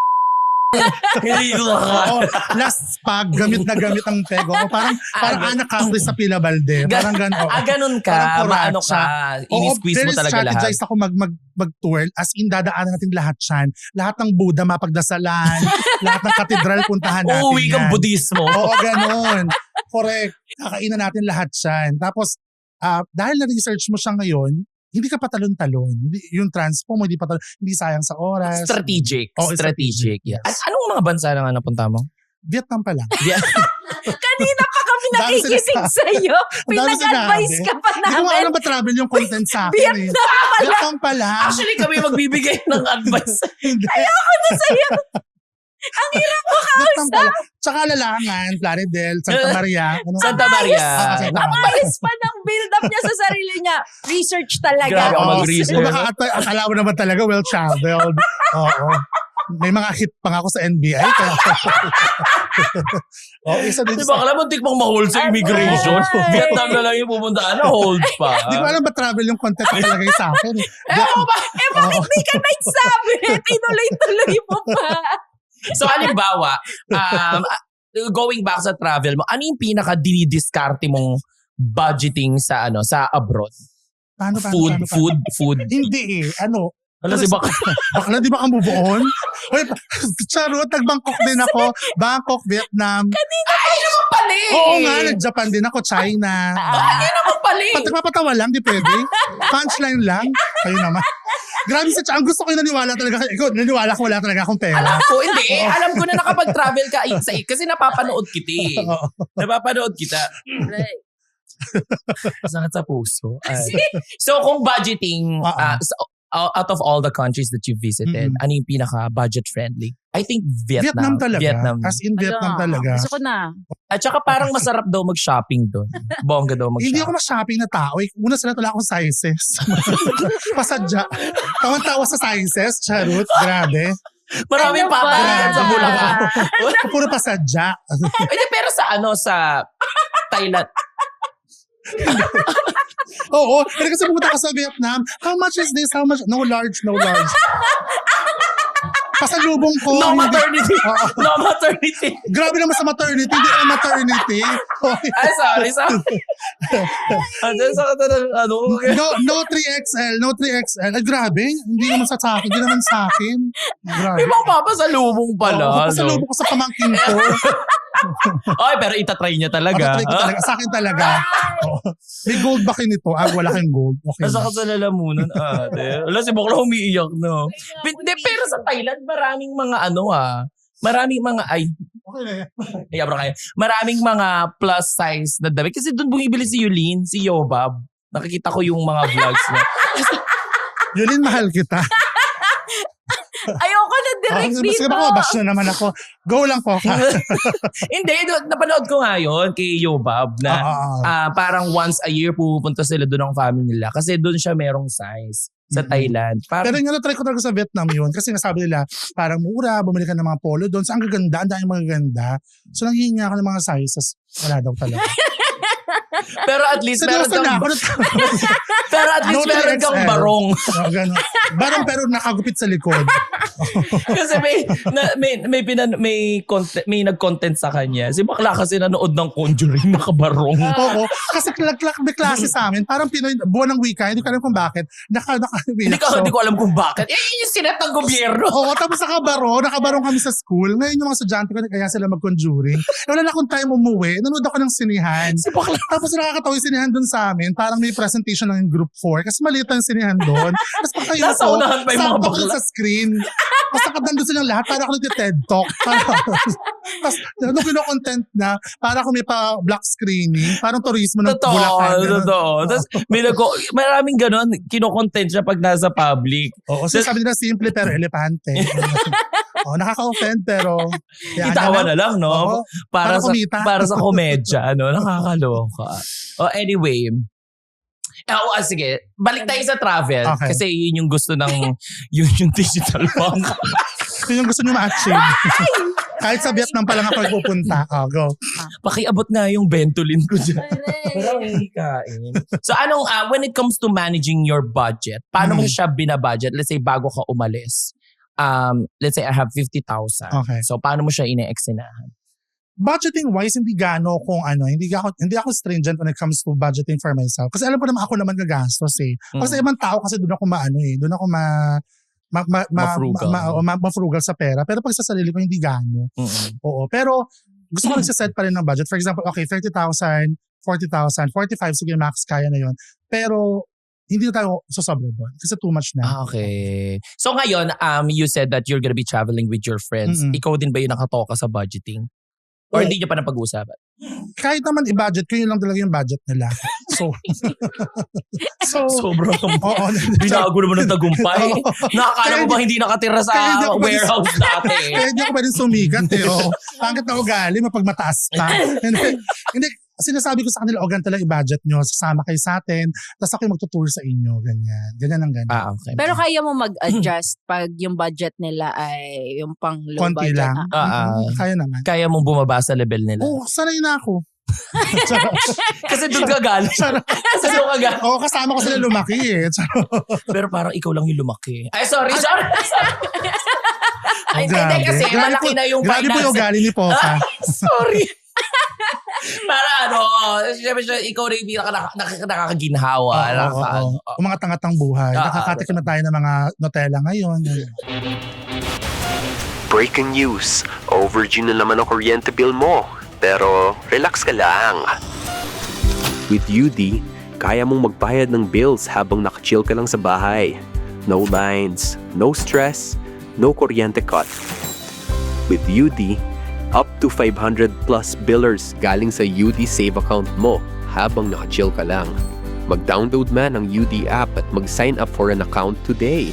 hindi ko last pag gamit ang pego ko. Parang anak country sa Pila Balde. Parang gano'n. Ganun ka. Maano ka. Ini-squeeze mo talaga lahat. Strategize ako mag-tour. As in, dadaanan natin lahat yan. Lahat ng Buddha mapagdasalan. Lahat ng katedral puntahan natin. Uuwi kang Budismo. Oo, gano'n. Correct. Kakainan natin lahat yan. Tapos, dahil na-research mo siya ngayon, hindi ka patalon-talon. Yung transpo mo, hindi sayang sa oras. Strategic. Strategic. Yes. Anong mga bansa na nga napunta mo? Vietnam pa lang. Kanina pa kami nakikinig sa'yo. Pinag-advise ka pa Hindi ko namin. alam ba travel yung content sa akin. Vietnam pa lang. Actually, kami magbibigay ng advice. Ayoko na sa'yo. Ang hirap mo kausap. Tsaka Lalangan, Plaridel, Santa Maria. Santa Maria. Ang ayos pa ng build-up niya sa sarili niya. Research talaga. Grabe ako mag-research. Kung akala mo naman talaga well-traveled. Oo. May mga hit pa nga ako sa NBI. Isa din Di ba kala mo tikmang ma-hold sa immigration? Ay. Vietnam na lang yung pumuntaan na hold pa. Hindi ko alam ba travel yung content na talagay sa akin. Bakit di ka nagsabi? Tinuloy-tuloy mo pa. So halimbawa, going back sa travel mo, ano yung pinaka-dinidiskarte mong budgeting sa abroad? Paano? Food. Hindi Alam si Baka. Bakla, di ba ka move on? Uy, charot, nag-Bangkok din ako. Bangkok, Vietnam. Ay, naman pala eh. Oo nga, nag-Japan din ako, China. Ay, naman pala eh. Nagpapatawa lang, di pwede. Punchline lang. Kayo naman. Grabe sa ang gusto ko yung naniwala talaga. Ikaw, naniwala ko wala talaga akong pera. Alam ko, hindi. Alam ko na nakapag-travel ka kasi napapanood kita eh. Oo. Napapanood kita. Right. Sakit sa puso. So, kung budgeting, out of all the countries that you visited, ano yung pinaka-budget friendly? I think Vietnam. Vietnam talaga. Vietnam. As in Vietnam talaga. Gusto ko na. At saka parang masarap daw mag-shopping doon. Bongga daw mag-shopping. Hindi ako ma-shopping na tao. Una sila wala akong sizes. Pasadya. Tawan-tawa sa sizes. Charot. Grabe. Maraming Ano ba? papalitan sa Bulacan. Puro pasadya. Hindi, pero sa Thailand. Oo. Pero kasi pumunta ka sa Vietnam. How much is this? How much? No large. Pasalubong ko. No hindi- maternity. Oo. No maternity. Grabe naman sa maternity. Hindi naman maternity. Okay. Ay, sorry. Andiyan sa ano. No 3XL. No 3XL. Ay, grabe. Hindi naman sa akin. Hindi naman sa akin. Grabe. May mga papasalubong pala. Oo, pasalubong ko sa pamangkin ko. Ay, pero itatry niya talaga. Matatry ko talaga. Sa akin talaga. Oo. May gold ba kayo nito? Wala kayong gold. Okay. Nasa ka sa lalamunan, ate. Wala, si Bokla umiiyak, no? Hindi, pero sa Thailand, maraming mga maraming mga, Okay na yan. bro kayo. Maraming mga plus size na damit. Kasi doon bumibili si Yulin, si Yobab. Nakikita ko yung mga vlogs niya. Yulin, mahal kita. Ayoko na direct Sige dito. ba ko? Bash na naman ako. Go lang po. Hindi, napanood ko nga yun kay Yobab na parang once a year pupunta sila doon ng family nila. Kasi doon siya merong size sa Thailand. Pero yung try ko talaga sa Vietnam yun. Kasi nasabi nila, parang mura, bumili ka ng mga polo doon. So ang gaganda, ang daming mga ganda. So nanghihingi ako ng mga sizes. Wala daw talaga. Pero at least meron Seryoso na kang, ako. pero at least No meron kang 3XL. barong. Ganun. Barong pero nakagupit sa likod. Kasi may nag-content sa kanya. Si Bakla kasi nanood ng Conjuring nakabarong. Oo. Kasi may klase sa amin. Parang Pinoy, buwan ng wika. Hindi ko alam kung bakit. Hindi ko alam kung bakit. Yun yung sinet ng gobyerno. Oo, tapos nakabarong kami sa school. Ngayon yung mga estudyante ko, kaya sila mag-conjuring. Wala na akong time umuwi. Nanood ako ng sinihan. Si Bakla. Tapos nakakatawa yung sinihan doon sa amin. Parang may presentation ng group 4. Kasi maliit ang sinihan doon. Tapos pagkayo Nasa ko, unahan pa yung mga sakto ko bakla. sa screen. Tapos nakadandun silang lahat. Para ako nag-TED Talk. Tapos nung kinokontent na, para ako may pa-black screening. Parang turismo ng Bulacan. Ganun. Totoo. Tapos maraming ganon, kinokontent siya pag nasa public. Oo, so sabi nila simple pero elepante. Oo, nakaka-offend pero Itawa na lang, no? Oo, para kumita. Para sa komedya, no? Nakakaloka. Anyway. Sige. Balik tayo sa travel. Okay. Kasi yun yung gusto ng yung digital bank. Yun yung gusto nyo ma-achieve. Kahit sa Vietnam pa lang ako pupunta. Go. Pakiabot nga yung Ventolin ko dyan. Pero hindi kain. So when it comes to managing your budget, paano mo siya binabudget? Let's say bago ka umalis. Let's say I have 50,000. Okay. So paano mo siya ine-exinahan? Budgeting wise, hindi ako stringent when it comes to budgeting for myself. Kasi alam ko naman ako naman gagastos eh. Kasi ibang tao kasi doon ako doon ako mafrugal sa pera. Pero pag sa sarili ko, hindi gano. Oo. Pero gusto ko nagsiset pa rin ng budget. For example, okay, 30,000, 40,000, 45, sige max, kaya na yun. Pero hindi na tayo sosobra doon. Kasi too much na. Okay. So ngayon, you said that you're gonna be traveling with your friends. Ikaw din ba yung nakatoka sa budgeting? Or hindi niyo pa napag-uusapan? Kahit naman i-budget ko, yun lang talaga yung budget nila. So Sobrang oo. binago naman ng tagumpay. Oo. Nakakala mo ba hindi nakatira sa Kaya hindi ako warehouse dati? Kaya hindi ako pwedeng sumigat eh. Oh. Pangit na ugali, mapagmataas pa. Hindi, sinasabi ko sa kanila, ganito lang i-budget nyo. Sasama kayo sa atin. Tapos ako yung magtutour sa inyo. Ganyan. Ganyan ang ganyan. Okay. Pero kaya mo mag-adjust pag yung budget nila ay yung pang low Konti budget. lang. Kaya naman. Kaya mong bumaba sa level nila. Oo, sanay na ako. Kasi doon ka galing. Kasi doon ka galing. Oo, kasama ko sila lumaki eh. Pero parang ikaw lang yung lumaki. Ay, sorry. Ay, hindi Grabe. kasi malaki na yung Grabe po yung finance. ugali ni Poca. Sorry. Para syempre ikaw na yung nakakaginhawa. Kung mga tangatang buhay. Nakakatikim na tayo ng mga Nutella ngayon. Breaking news. Overdue na naman ang kuryente bill mo. Pero relax ka lang. With UD, kaya mong magbayad ng bills habang nakachill ka lang sa bahay. No lines, no stress, no kuryente cut. With UD, up to 500 plus billers galing sa UD Save account mo habang nakachill ka lang. Mag-download man ng UD app at mag-sign up for an account today.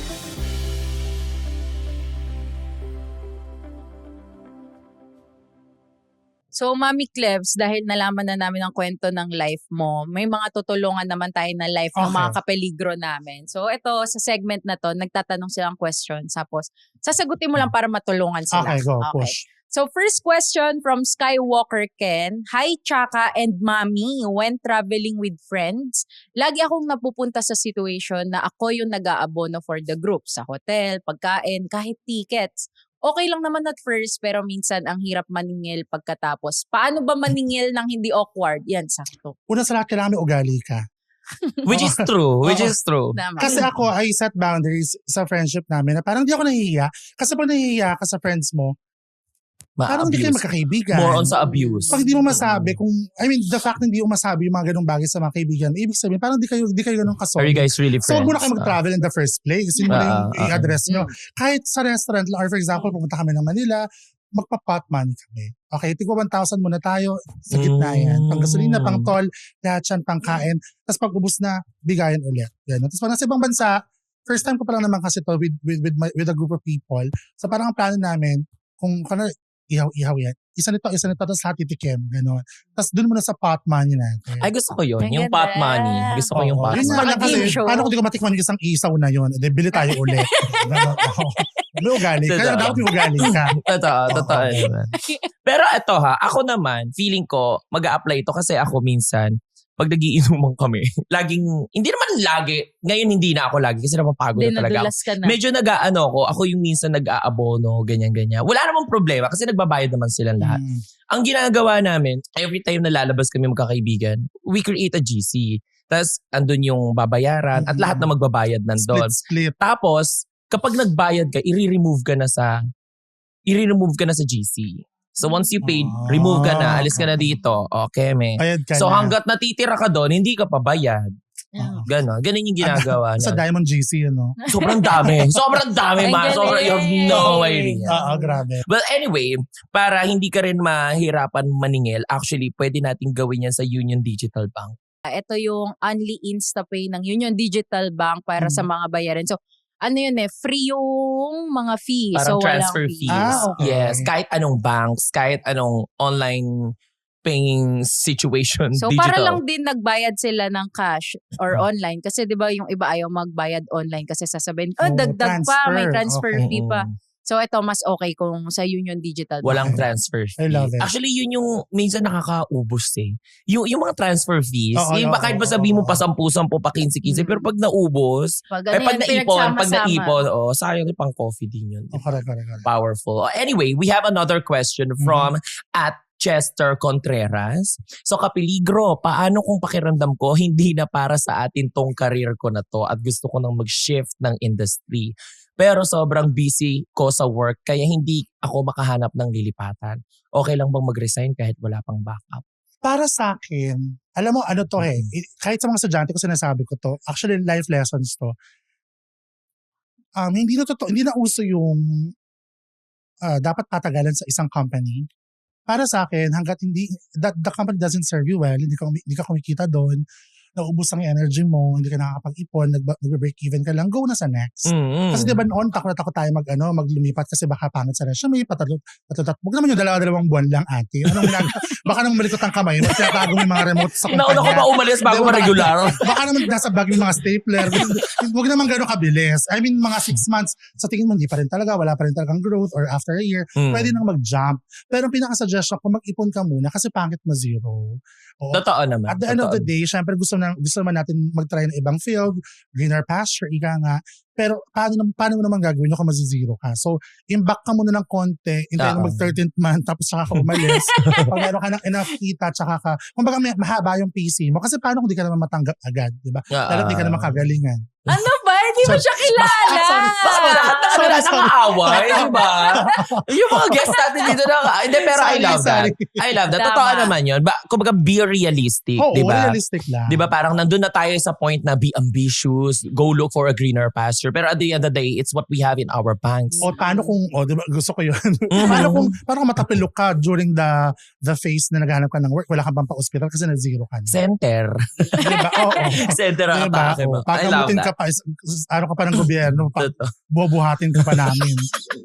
So, Mami Clebs, dahil nalaman na namin ang kwento ng life mo, may mga tutulungan naman tayo na life ng mga kapeligro namin. So, ito, sa segment na to, nagtatanong silang questions. Tapos, sasagutin mo lang para matulungan sila. Okay, go. Push. So, first question from Skywalker Ken. Hi, Chaka and Mami. When traveling with friends, lagi akong napupunta sa situation na ako yung nag-aabono for the group. Sa hotel, pagkain, kahit tickets. Okay lang naman at first, pero minsan ang hirap maningil pagkatapos. Paano ba maningil ng hindi awkward? Yan, sakto. Una sa lahat, kailangan may ugali ka. Which is true. Tama. Kasi ako, I set boundaries sa friendship namin na parang di ako nahihiya. Kasi pag nahihiya ka sa friends mo, parang hindi kayo magkakaibigan. More on sa abuse. Pag hindi mo masabi the fact na hindi mo masabi yung mga ganong bagay sa mga kaibigan, ibig sabihin, parang di kayo ganong kasolid. Are you guys really friends? So, huwag muna kayo mag-travel in the first place. Yun muna yung i-address nyo. Kahit sa restaurant, or for example, pumunta kami ng Manila, magpa-pot money kami. Okay, tigwa 1,000 muna tayo sa gitna yan. Pang gasolina, pang toll, lahat yan, pang kain. Tapos pag ubus na, bigayan ulit. Yan. Tapos pag nasa ibang bansa, first time ko pa lang naman kasi to with a group of people. So parang ang plano namin, kung ihaw yan. Isa nito, tapos lahat titikim. Gano'n. Tapos dun muna sa pot money natin. Ay, gusto ko yun. Yung pot money. Gusto ko yung pot Yun money. nga lang kasi, paano kung di ko matikman yung isang isaw na yun? Bili tayo ulit. May ugali. Kaya dapat may ugali ka. Totoo naman. Pero ito ako naman, feeling ko, mag-a-apply ito kasi ako minsan, pag nagiinuman kami, hindi naman lagi, ngayon hindi na ako lagi kasi napapagod na talaga ako. Ka na. Medyo ako yung minsan nag-aabono, ganyan-ganyan. Wala namang problema kasi nagbabayad naman silang lahat. Ang ginagawa namin, every time na lalabas kami magkakaibigan, we create a GC. Tapos, andun yung babayaran at lahat na magbabayad nandun. Split. Tapos, kapag nagbayad ka, i-remove ka na sa GC. So once you paid, remove ka na, alis ka na dito. Okay, Bayad ka so na. hanggat natitira ka doon, hindi ka pa bayad. Ganon yung ginagawa Sa na. Diamond GC, Sobrang dami, man. Sobrang, you have no idea. Grabe. Well, anyway, para hindi ka rin mahirapan maningil, actually, pwede natin gawin yan sa Union Digital Bank. Ito yung Only InstaPay ng Union Digital Bank para sa mga bayarin. So, free yung mga fees. Parang so, transfer walang fees. Okay. Yes, kahit anong banks, kahit anong online paying situation, So, digital. para lang din nagbayad sila ng cash or online. Kasi di ba yung iba ayaw magbayad online kasi sasabihin, dagdag pa, may transfer fee pa. So, ito mas okay kung sa Union Digital Bank. Walang transfer fee. I love it. Actually, yun yung minsan nakakaubos eh. Yung mga transfer fees, yung kahit ba sabihin mo pa 10, pa 15, pero pag naubos, pag naipon, sayang yung pang coffee din yun. Correct. Powerful. Anyway, we have another question from at Chester Contreras. So, kapeligro, paano kung pakiramdam ko hindi na para sa atin tong career ko na to at gusto ko nang mag-shift ng industry? Pero sobrang busy ko sa work kaya hindi ako makahanap ng lilipatan. Okay lang bang mag-resign kahit wala pang backup? Para sa akin, alam mo ano to kahit sa mga estudyante ko sinasabi ko to, actually life lessons to. Hindi na uso yung dapat patagalan sa isang company. Para sa akin, hanggat the company doesn't serve you well, hindi ka kumikita doon, naubos ang energy mo, hindi ka nakakapag-ipon, nag-break even ka lang, go na sa next. Kasi diba noon, takot tayo maglumipat kasi baka pangit sa resume, patatot. Huwag naman yung dalawang buwan lang, ate. Baka nang malikot ang kamay, tinatago mo yung mga remote sa kumpanya. Nauna ko pa umalis bago ma-regular. Baka naman nasa bag yung mga stapler. Huwag naman gano'ng kabilis. I mean, mga 6 months, sa tingin mo, hindi pa rin talaga, wala pa rin talagang growth, or after a year, pwede nang mag-jump. Pero ang pinaka-suggestion ko, mag-ipon ka muna kasi pangit mo zero. Totoo naman. At the end of the day, syempre gusto gusto naman natin mag-try ng ibang field, greener pasture, ika nga. Pero paano mo naman gagawin yun kung mazizero ka? So, imbak ka muna ng konti, hintayin mo mag-13th month, tapos saka ka umalis. Pag meron ka ng enough kita, tsaka ka, kumbaga mahaba yung PC mo. Kasi paano kung di ka naman matanggap agad, di ba? Lalo di ka naman kagalingan. Ano ba? Hindi mo siya kilala. Sorry. Nakakaaway, di ba? Yung mga guests natin dito hindi, pero I love that. I love that. Totoo naman yun. Kumbaga, be realistic, Oo, di ba? realistic lang. Di ba? Parang nandun na tayo sa point na be ambitious, go look for a greener pasture. Pero at the end of the day, it's what we have in our banks. O paano kung, di ba, gusto ko yun. Paano kung matapilok ka during the phase na naghanap ka ng work, wala ka bang pa-hospital kasi na-zero ka na. Center. Diba? Oo. Center ang Diba? atake mo. I love Pagamutin that. ka pa, araw ka pa ng gobyerno, bubuhatin ka pa namin.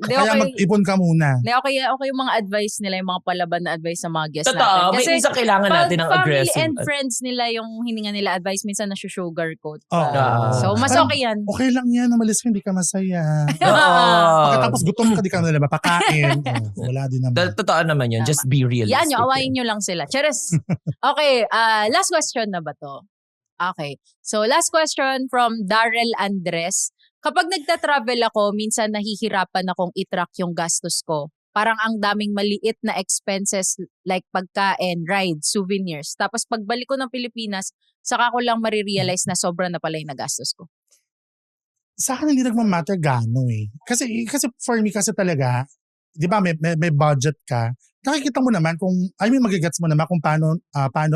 Kaya mag-ipon ka muna. Okay yung mga advice nila, yung mga palaban na advice sa mga guests Totoo, natin. may isang kailangan natin ng aggressive. Family and friends nila yung hininga nila advice, minsan na-sugarcoat. Oo. So, mas okay yan. Okay lang yan, umalis ka, hindi ka masaya. Oo. Pagkatapos gutom ka, di ka nila mapakain. Wala din naman. Totoo naman yun. Just be realistic. Yan nyo, awayin nyo lang sila. Cheers! Okay, last question na ba to? Okay. So, last question from Darrell Andres. Kapag nagta-travel ako, minsan nahihirapan akong i-track yung gastos ko. Parang ang daming maliit na expenses like pagkain, rides, souvenirs. Tapos pagbalik ko ng Pilipinas, saka ko lang marirealize na sobra na pala yung nagastos ko. Sa akin hindi nagmamatter gaano eh. Kasi for me kasi talaga, di ba may budget ka, nakikita mo naman magigets mo naman kung paano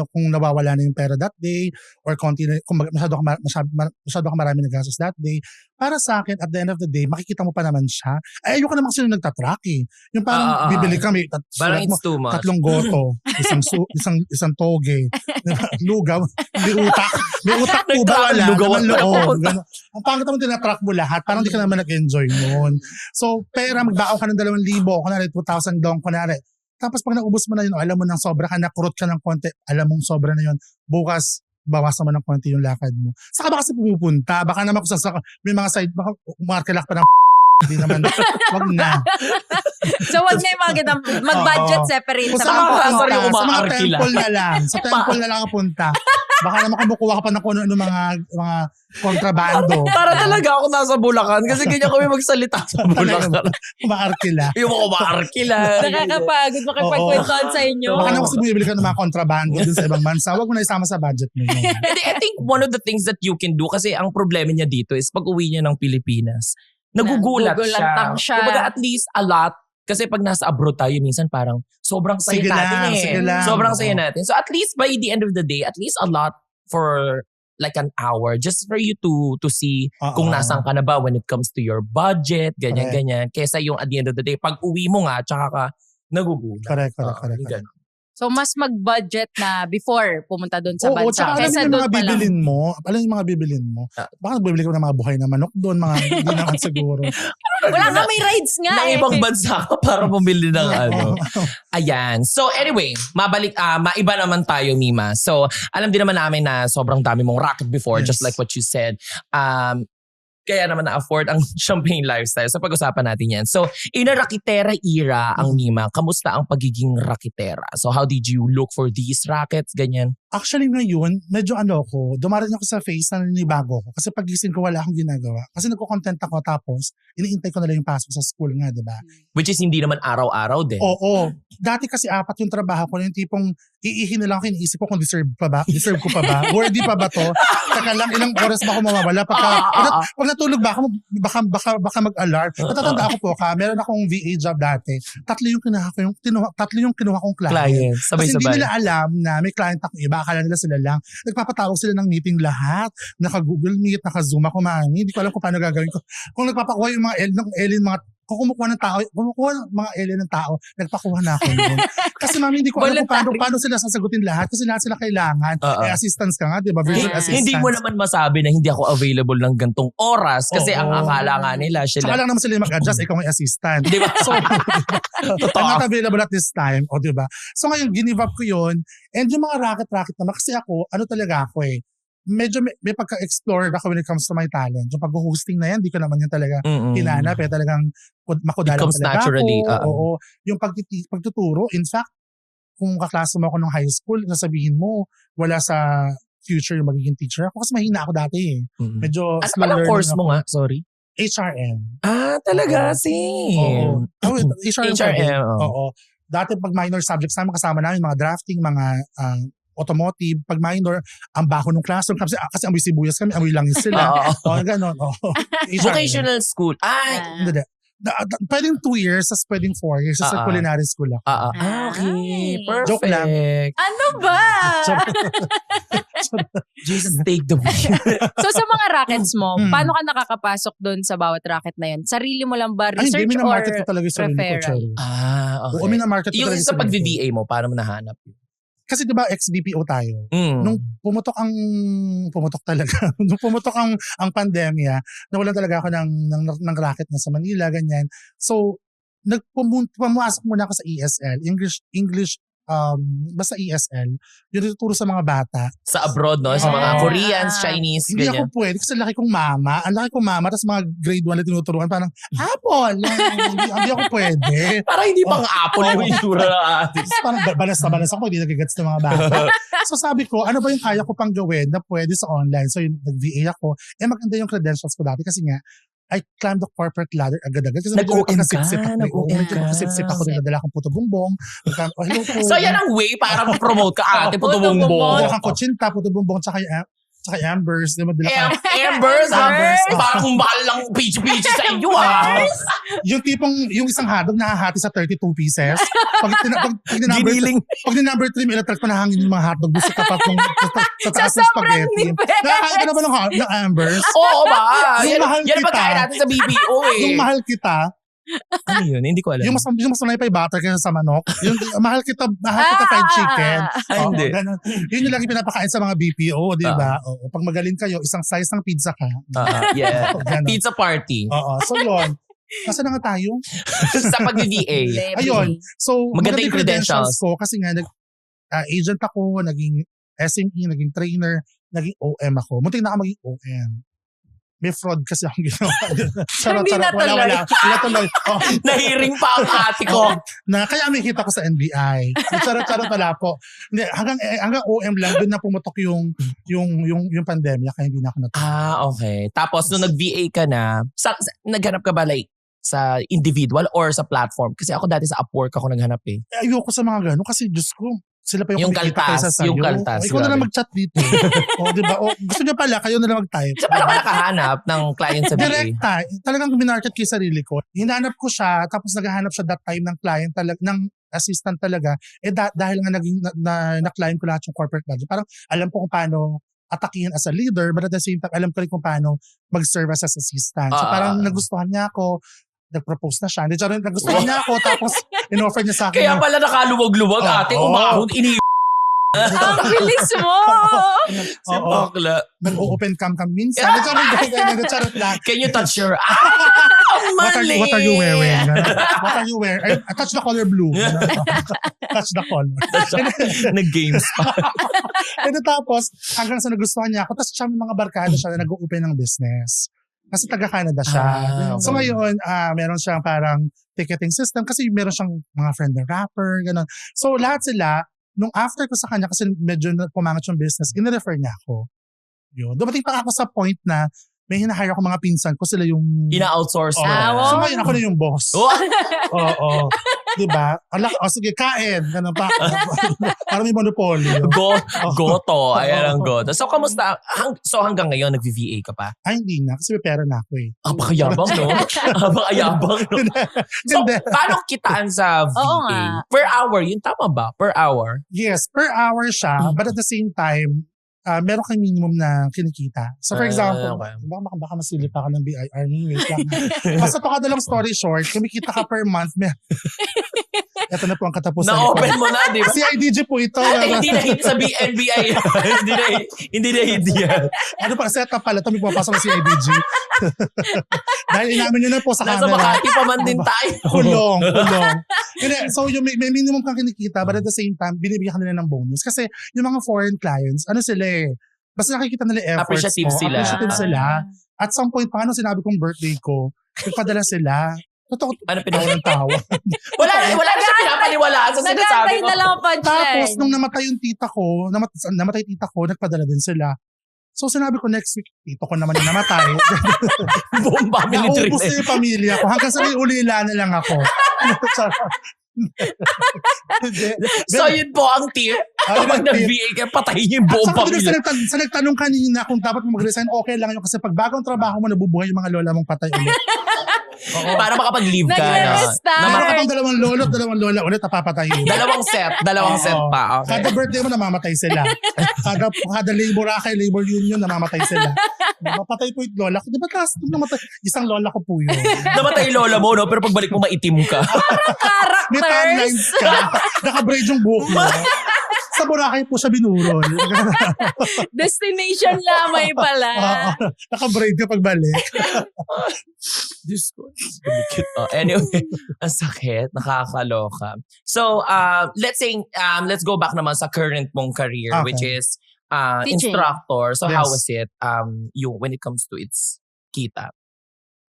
kung nawawala na yung pera that day or konti na, kung masyado ka marami nagastos that day. Para sa akin, at the end of the day, makikita mo pa naman siya. Ay, ayoko naman kasi yung nagtatrack eh. Yung parang bibili ka, parang it's too much. 3 goto, isang toge, lugaw, may utak po ba wala? Naman loob. Ang pangit naman tinatrack mo lahat, parang di ka naman nag-enjoy nun. So, pera, magbaon ka ng 2,000, kunwari 2,000 dong, kunwari. Tapos pag naubos mo na yun, alam mo nang sobra ka, nakurot ka ng konti, alam mong sobra na yun, bukas, bawasan mo ng konti yung lakad mo. Saka ba kasi pupunta? Baka naman kung may mga side, baka umarkilak pa ng hindi naman, wag na. So wag na yung mga ganang mag-budget separate Kung sa saan mga ka pupunta. pupunta, sa mga umaarkila. temple na lang. Sa temple na lang ang punta. Baka naman kumukuha ka pa ng ano mga kontrabando. Para talaga ako nasa Bulacan kasi ganyan kami magsalita sa Bulacan. Umaarkila. Yung mga umaarkila. Nakakapagod makipagkwentuhan sa inyo. Baka naman kasi bumibili ka ng mga kontrabando dun sa ibang bansa. Wag mo na isama sa budget mo yun. I think one of the things that you can do, kasi ang problema niya dito is pag uwi niya ng Pilipinas, nagugulat siya. Kumbaga at least a lot. Kasi pag nasa abroad tayo, minsan parang sobrang saya natin Sige lang. Sobrang saya natin. So at least by the end of the day, at least a lot for like an hour just for you to see kung nasaan ka na ba when it comes to your budget, ganyan. Kesa yung at the end of the day, pag uwi mo nga, tsaka ka nagugulat. Correct. So mas mag-budget na before pumunta doon sa Oo, bansa. tsaka alam Kesa yung doon mga pa lang. bibilin mo. Alam yung mga bibilin mo. Baka bibili ko ng mga buhay na manok doon, mga hindi naman siguro. Wala nga, may rides nga ng ibang bansa ka para bumili ng ano. Ayan. So anyway, maiba naman tayo, Mima. So alam din naman namin na sobrang dami mong racket before, just like what you said. Kaya naman na-afford ang champagne lifestyle. So pag-usapan natin yan. So in a rakitera era ang Mima, kamusta ang pagiging rakitera? So how did you look for these rackets? Ganyan. Actually ngayon, medyo dumarating ako sa phase na nanibago ko. Kasi pagising ko wala akong ginagawa. Kasi nagko-content ako tapos iniintay ko na lang yung pasok sa school nga, di ba? Which is hindi naman araw-araw din. Oo. Dati kasi 4 yung trabaho ko. Yung tipong iihin na lang ako, iniisip ko kung deserve ko pa ba? Worthy pa ba to? Saka lang ilang oras ba ako mawawala? Pag natulog ba ako, baka mag-alarm. Natatanda ako po meron akong VA job dati. 3 yung kinuha kong client. Sabay-sabay. Kasi hindi nila alam na may client akong iba. Akala nila sila lang. Nagpapatawag sila ng meeting lahat. Naka-Google Meet, naka-Zoom ako, mami. Hindi ko alam kung paano gagawin ko. Kung nagpapakuha yung mga alien, kung kumukuha ng mga alien ng tao, nagpakuha na ako noon. Kasi mami, hindi ko alam kung paano sila sasagutin lahat kasi lahat sila kailangan. Assistance ka nga, di ba? Virtual assistance. Hindi mo naman masabi na hindi ako available ng gantong oras kasi ang akala nga nila sila. Saka lang naman sila mag-adjust, ikaw yung assistant. Di ba? So, I'm not available at this time. O, di ba? So ngayon, give up ko yun. And yung mga racket naman, kasi ako, talaga ako medyo may pagka-explore ako when it comes to my talent. Yung pag-hosting na yan, di ko naman yan talaga hinanap. Talagang makudalang talaga naturally, ako. Oo. Yung pagtuturo, in fact, kung kaklase mo ako ng high school, sasabihin mo, wala sa future yung magiging teacher ako kasi mahina ako dati eh. Medyo Ano slow palang learning course ako. mo nga? Sorry. HRM. Talaga? Oo. Same. HRM. oo. Oo. Dati pag minor subjects namin kasama namin, mga drafting, mga automotive, pag minor, ang baho ng classroom. Kasi amoy sibuyas kami, amoy langis sila. Oo. Ganon. Vocational school. Hindi. Pwedeng 2 years, tas pwedeng 4 years. Sa culinary school ako. Okay. Ay. Perfect. Joke lang. Ano ba? Just take the wheel. So sa mga rackets mo, Mm. paano ka nakakapasok doon sa bawat racket na yun? Sarili mo lang ba? Ay, Research hindi, or minamarket ko talaga yung sarili ko, referral? Charo. Okay. Oo, minamarket ko Yung talaga sa sarili ko. pag-VA mo, paano mo nahanap yun? Kasi di ba ex-BPO tayo? Mm. Nung pumutok talaga. Nung pumutok ang pandemya, nawalan talaga ako ng racket na sa Manila, ganyan. So, pumasok muna ako sa ESL, English, basta ESL, yung tuturo sa mga bata. Sa abroad, no? Sa mga Yeah. Koreans, Chinese, Hindi ganyan. ako pwede kasi laki kong mama. Ang laki kong mama, tapos mga grade 1 na tinuturuan, parang, Apple! Hindi ako pwede. Parang hindi pang Apple yung itsura ng atin. Tapos parang banas na banas ako, hindi nagagats ng mga bata. So sabi ko, ano ba yung kaya ko pang gawin na pwede sa online? So yung nag-VA ako, maganda yung credentials ko dati kasi nga, I climbed the corporate ladder agad-agad. Kasi medyo Nag-OM ka, nakasip-sip ako. nag-OM Medyo ka. nakasip-sip ako. Nadala akong puto bumbong. Hello po. So yan ang way para promote ka ate, puto Puto bumbong. bumbong. Nadala kang kutsinta, puto bumbong, tsaka Ambers. Di ba, dala ka- Ambers, Ambers. parang mahal lang peach sa inyo yung tipong, yung isang hotdog nahahati sa 32 pieces. Pag Giniling. number 3, may electric pa nahangin yung mga hotdog doon sa tapat ng sa taas ng sobrang spaghetti. nipis. Nakakain ka na ba ng Ambers? Oo ba? Yung Yan, mahal yan kita. pagkain natin sa BPO eh. Yung mahal kita, Ano yun? Hindi ko alam. yung mas malay pa yung butter kaysa sa manok. Yung mahal kita fried chicken. Ay, hindi. Ganun. Yun yung lagi pinapakain sa mga BPO, di ba? Oo. Pag magaling kayo, isang size ng pizza ka. Yeah. Ganun. Pizza party. Oo. So yun. Nasaan na nga tayo? Sa pag-VA. Ayun. So, Maganda maganda yung yung credentials credentials. ko kasi nga agent ako, naging SME, naging trainer, naging OM ako. Muntik na ako maging OM. May fraud kasi akong ginawa. Hindi na tuloy. Wala tuloy. Oh, Nahiring pa ang ate ko. kaya may kita ko sa NBI. Charot pala po. Hindi, hanggang OM lang, doon na pumutok yung pandemya, kaya hindi na ako natuloy. Okay. Tapos, nung nag-VA ka na, naghanap ka ba like sa individual or sa platform? Kasi ako dati sa Upwork ako naghanap eh. Ayoko sa mga gano'n kasi Diyos ko, sila pa yung kumikita kaltas, kaysa sa'yo. yung kaltas, Ikaw na lang grabe. mag-chat dito. O, di ba? O, gusto niyo pala, kayo na lang mag-type. So, paano ka nakahanap ng client sa VA? Direkta. Talagang minarket ko yung sarili ko. Hinanap ko siya, tapos naghahanap siya that time ng client talaga, ng assistant talaga. Dahil nga naging na-client ko lahat yung corporate budget. Parang alam ko kung paano atakihin as a leader, but at the same time, alam ko rin kung paano mag-serve as assistant. So parang nagustuhan niya ako, nag-propose na siya. Hindi, nagustuhan niya ako, tapos in-offer niya sa akin. Kaya pala nakaluwag-luwag ate, Oo. umahon, Ang bilis mo! Si bakla. Nag-open cam minsan. Charot lang. Can you touch your What are you wearing? What are you wearing? Touch the color blue. Touch the color. Nag-games pa. And tapos, hanggang sa nagustuhan niya ako, tapos siya may mga barkada siya na nag-open ng business. Kasi taga-Canada siya. Okay. So ngayon, meron siyang parang ticketing system kasi meron siyang mga friend na rapper, gano'n. So lahat sila, nung after ko sa kanya, kasi medyo pumangat yung business, in-refer niya ako. Yun. Dumating pa ako sa point na may hinahire ako mga pinsan ko, sila yung... Ina-outsource Oo. na. wow. So ngayon ako na yung boss. Oh, Oo. Diba? Sige, kain. Ganun pa. Parang may monopoly. Goto. Ayan ang goto. So, kamusta? So, hanggang ngayon, nag-VA ka pa? Ay, hindi na. Kasi may pera na ako eh. Pakayabang, no? Pakayabang, no? So, Hindi. paano kitaan sa VA? Oo nga. Per hour, yun tama ba? Per hour? Yes, per hour siya. But at the same time, meron kang minimum na kinikita. So for example, okay. baka masilip ako ng BIR. Wait lang. Basta to kada lang story short, kumikita ka per month. Ito na po ang katapusan. Na-open mo na, di ba? CIDG po ito. Hindi na hit sa NBI. Hindi na hit yan. Ano pa, set up pala. Ito may pumapasok ng CIDG. Dahil inamin nyo na po sa Nasa camera. Makati pa man din tayo. Kulong. So yung may minimum kang kinikita, but at the same time, binibigyan ka nila ng bonus. Kasi yung mga foreign clients, ano sila eh, basta nakikita nila efforts Appreciative mo. sila. Appreciative sila. At some point pa, sinabi kong birthday ko, nagpadala sila. Totoo. Ano Tawa ng tawa. Wala na siya pinapaniwalaan sa sinasabi Nagantay mo. na lang ang punchline. Tapos, nung namatay yung tita ko, namatay tita ko, nagpadala din sila. So, sinabi ko next week, tito ko naman yung namatay. Buong family tree. Naubos na yung pamilya ko. Hanggang sa may ulila na lang ako. So, yun po ang tip. Kapag na-VA ka, patayin niyo yung buong At saka pamilya. sa nagtanong kanina kung dapat mo mag-resign, okay lang yun. Kasi pag bagong trabaho mo, nabubuhay yung mga lola mong patay ulit. Para makapag-leave ka. Nagre-restart. Meron ka pang dalawang lolo at dalawang lola ulit na papatayin. Dalawang set Oo. pa. Okay. Kada birthday mo, namamatay sila. Kada labor union, namamatay sila. Mapatay po yung lola ko. Di ba taas namatay? Isang lola ko po yun. Namatay yung lola mo, no? Pero pagbalik mo, maitim ka. May Characters. timelines ka. Naka-braid yung buhok mo. Sa Boracay po siya binurol. Destination lamay pala. Naka-braid ka pagbalik. Diyos ko. Anyway, ang sakit. Nakakaloka. So, let's go back naman sa current mong career, Okay. which is Teaching. instructor. So, Yes. how was it when it comes to its kita?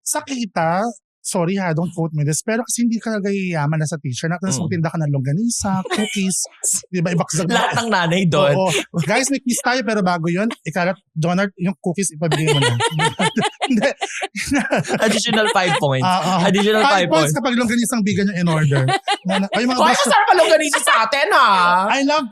Sa kita, sorry ha, don't quote me this, pero kasi hindi ka nagayayaman na sa teacher. Tapos magtinda ka ng longganisa, cookies, di ba, ibakzag. Lahat ng nanay doon. Oo. Guys, may quiz tayo, pero bago yun, ikalat, Donald, yung cookies, ipabigay mo na. Hindi. Additional 5 points. Additional 5 5 points points. kapag longganisang bigan yung in order. Ay, mga Kaya basta, kasarap ang longganisa sa atin, ha? I love,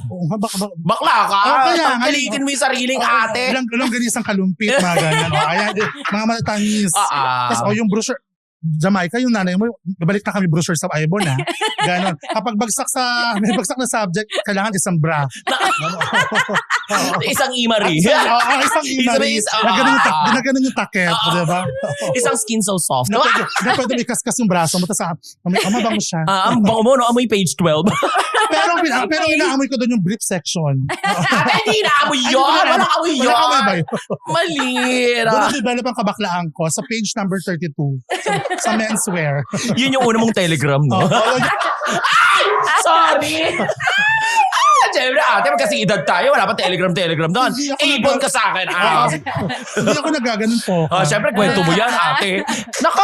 Bakla ka? kaya nga. Pagkalitin mo yung sariling ate. Longganisang kalumpit, mga ganyan. Ayan, mga matatamis. Tapos, yung brochure, Jamaica, yung nanay mo, babalik na kami brochure sa Ibon, ha? Ganon. Kapag may bagsak na subject, kailangan isang bra. Isang imari. Isang imari. Naganon yung takip, di ba? Isang skin so soft. Na pwede may kaskas yung braso mo, tapos amabango siya. Ang bango mo, no? Amoy page 12. pero inaamoy ko doon yung brief section. Ate, hindi inaamoy yun. Walang amoy yun. Wala amoy ba yun? Malira. Doon na-develop ang kabaklaan ko sa page number 32 sa menswear. Yun yung una mong telegram, no? Sorry. Siyempre, ate, magkasi edad tayo. Wala pa telegram doon. Ibon ka sa akin. Hindi ako nagaganon po. Siyempre, kwento mo yan, ate. Nako,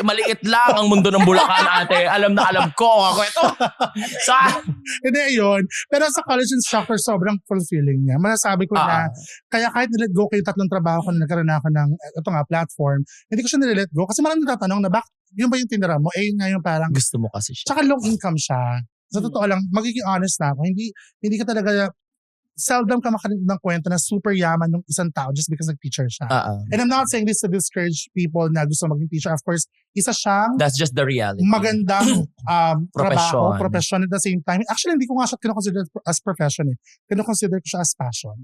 maliit lang ang mundo ng Bulacan, ate. Alam na alam ko. Kwento. Hindi, yun. Pero sa college instructor, sobrang fulfilling niya. Masasabi ko na, kaya kahit nilet go kayo 3 trabaho ko na nagkaroon ako ng, ito nga, platform, hindi ko siya nilet go. Kasi maraming natatanong na, yun ba yung tinira mo? Yun nga yung parang, gusto mo kasi siya. tsaka low income siya. Sa totoo lang, magiging honest na ako, hindi ka talaga, seldom ka makarinig ng kwento na super yaman ng isang tao just because nag-teacher siya. And I'm not saying this to discourage people na gusto maging teacher. Of course, isa siyang That's just the reality. magandang trabaho, Profession. profession at the same time. Actually, hindi ko nga siya kinoconsider as profession eh. Kinoconsider ko siya as passion.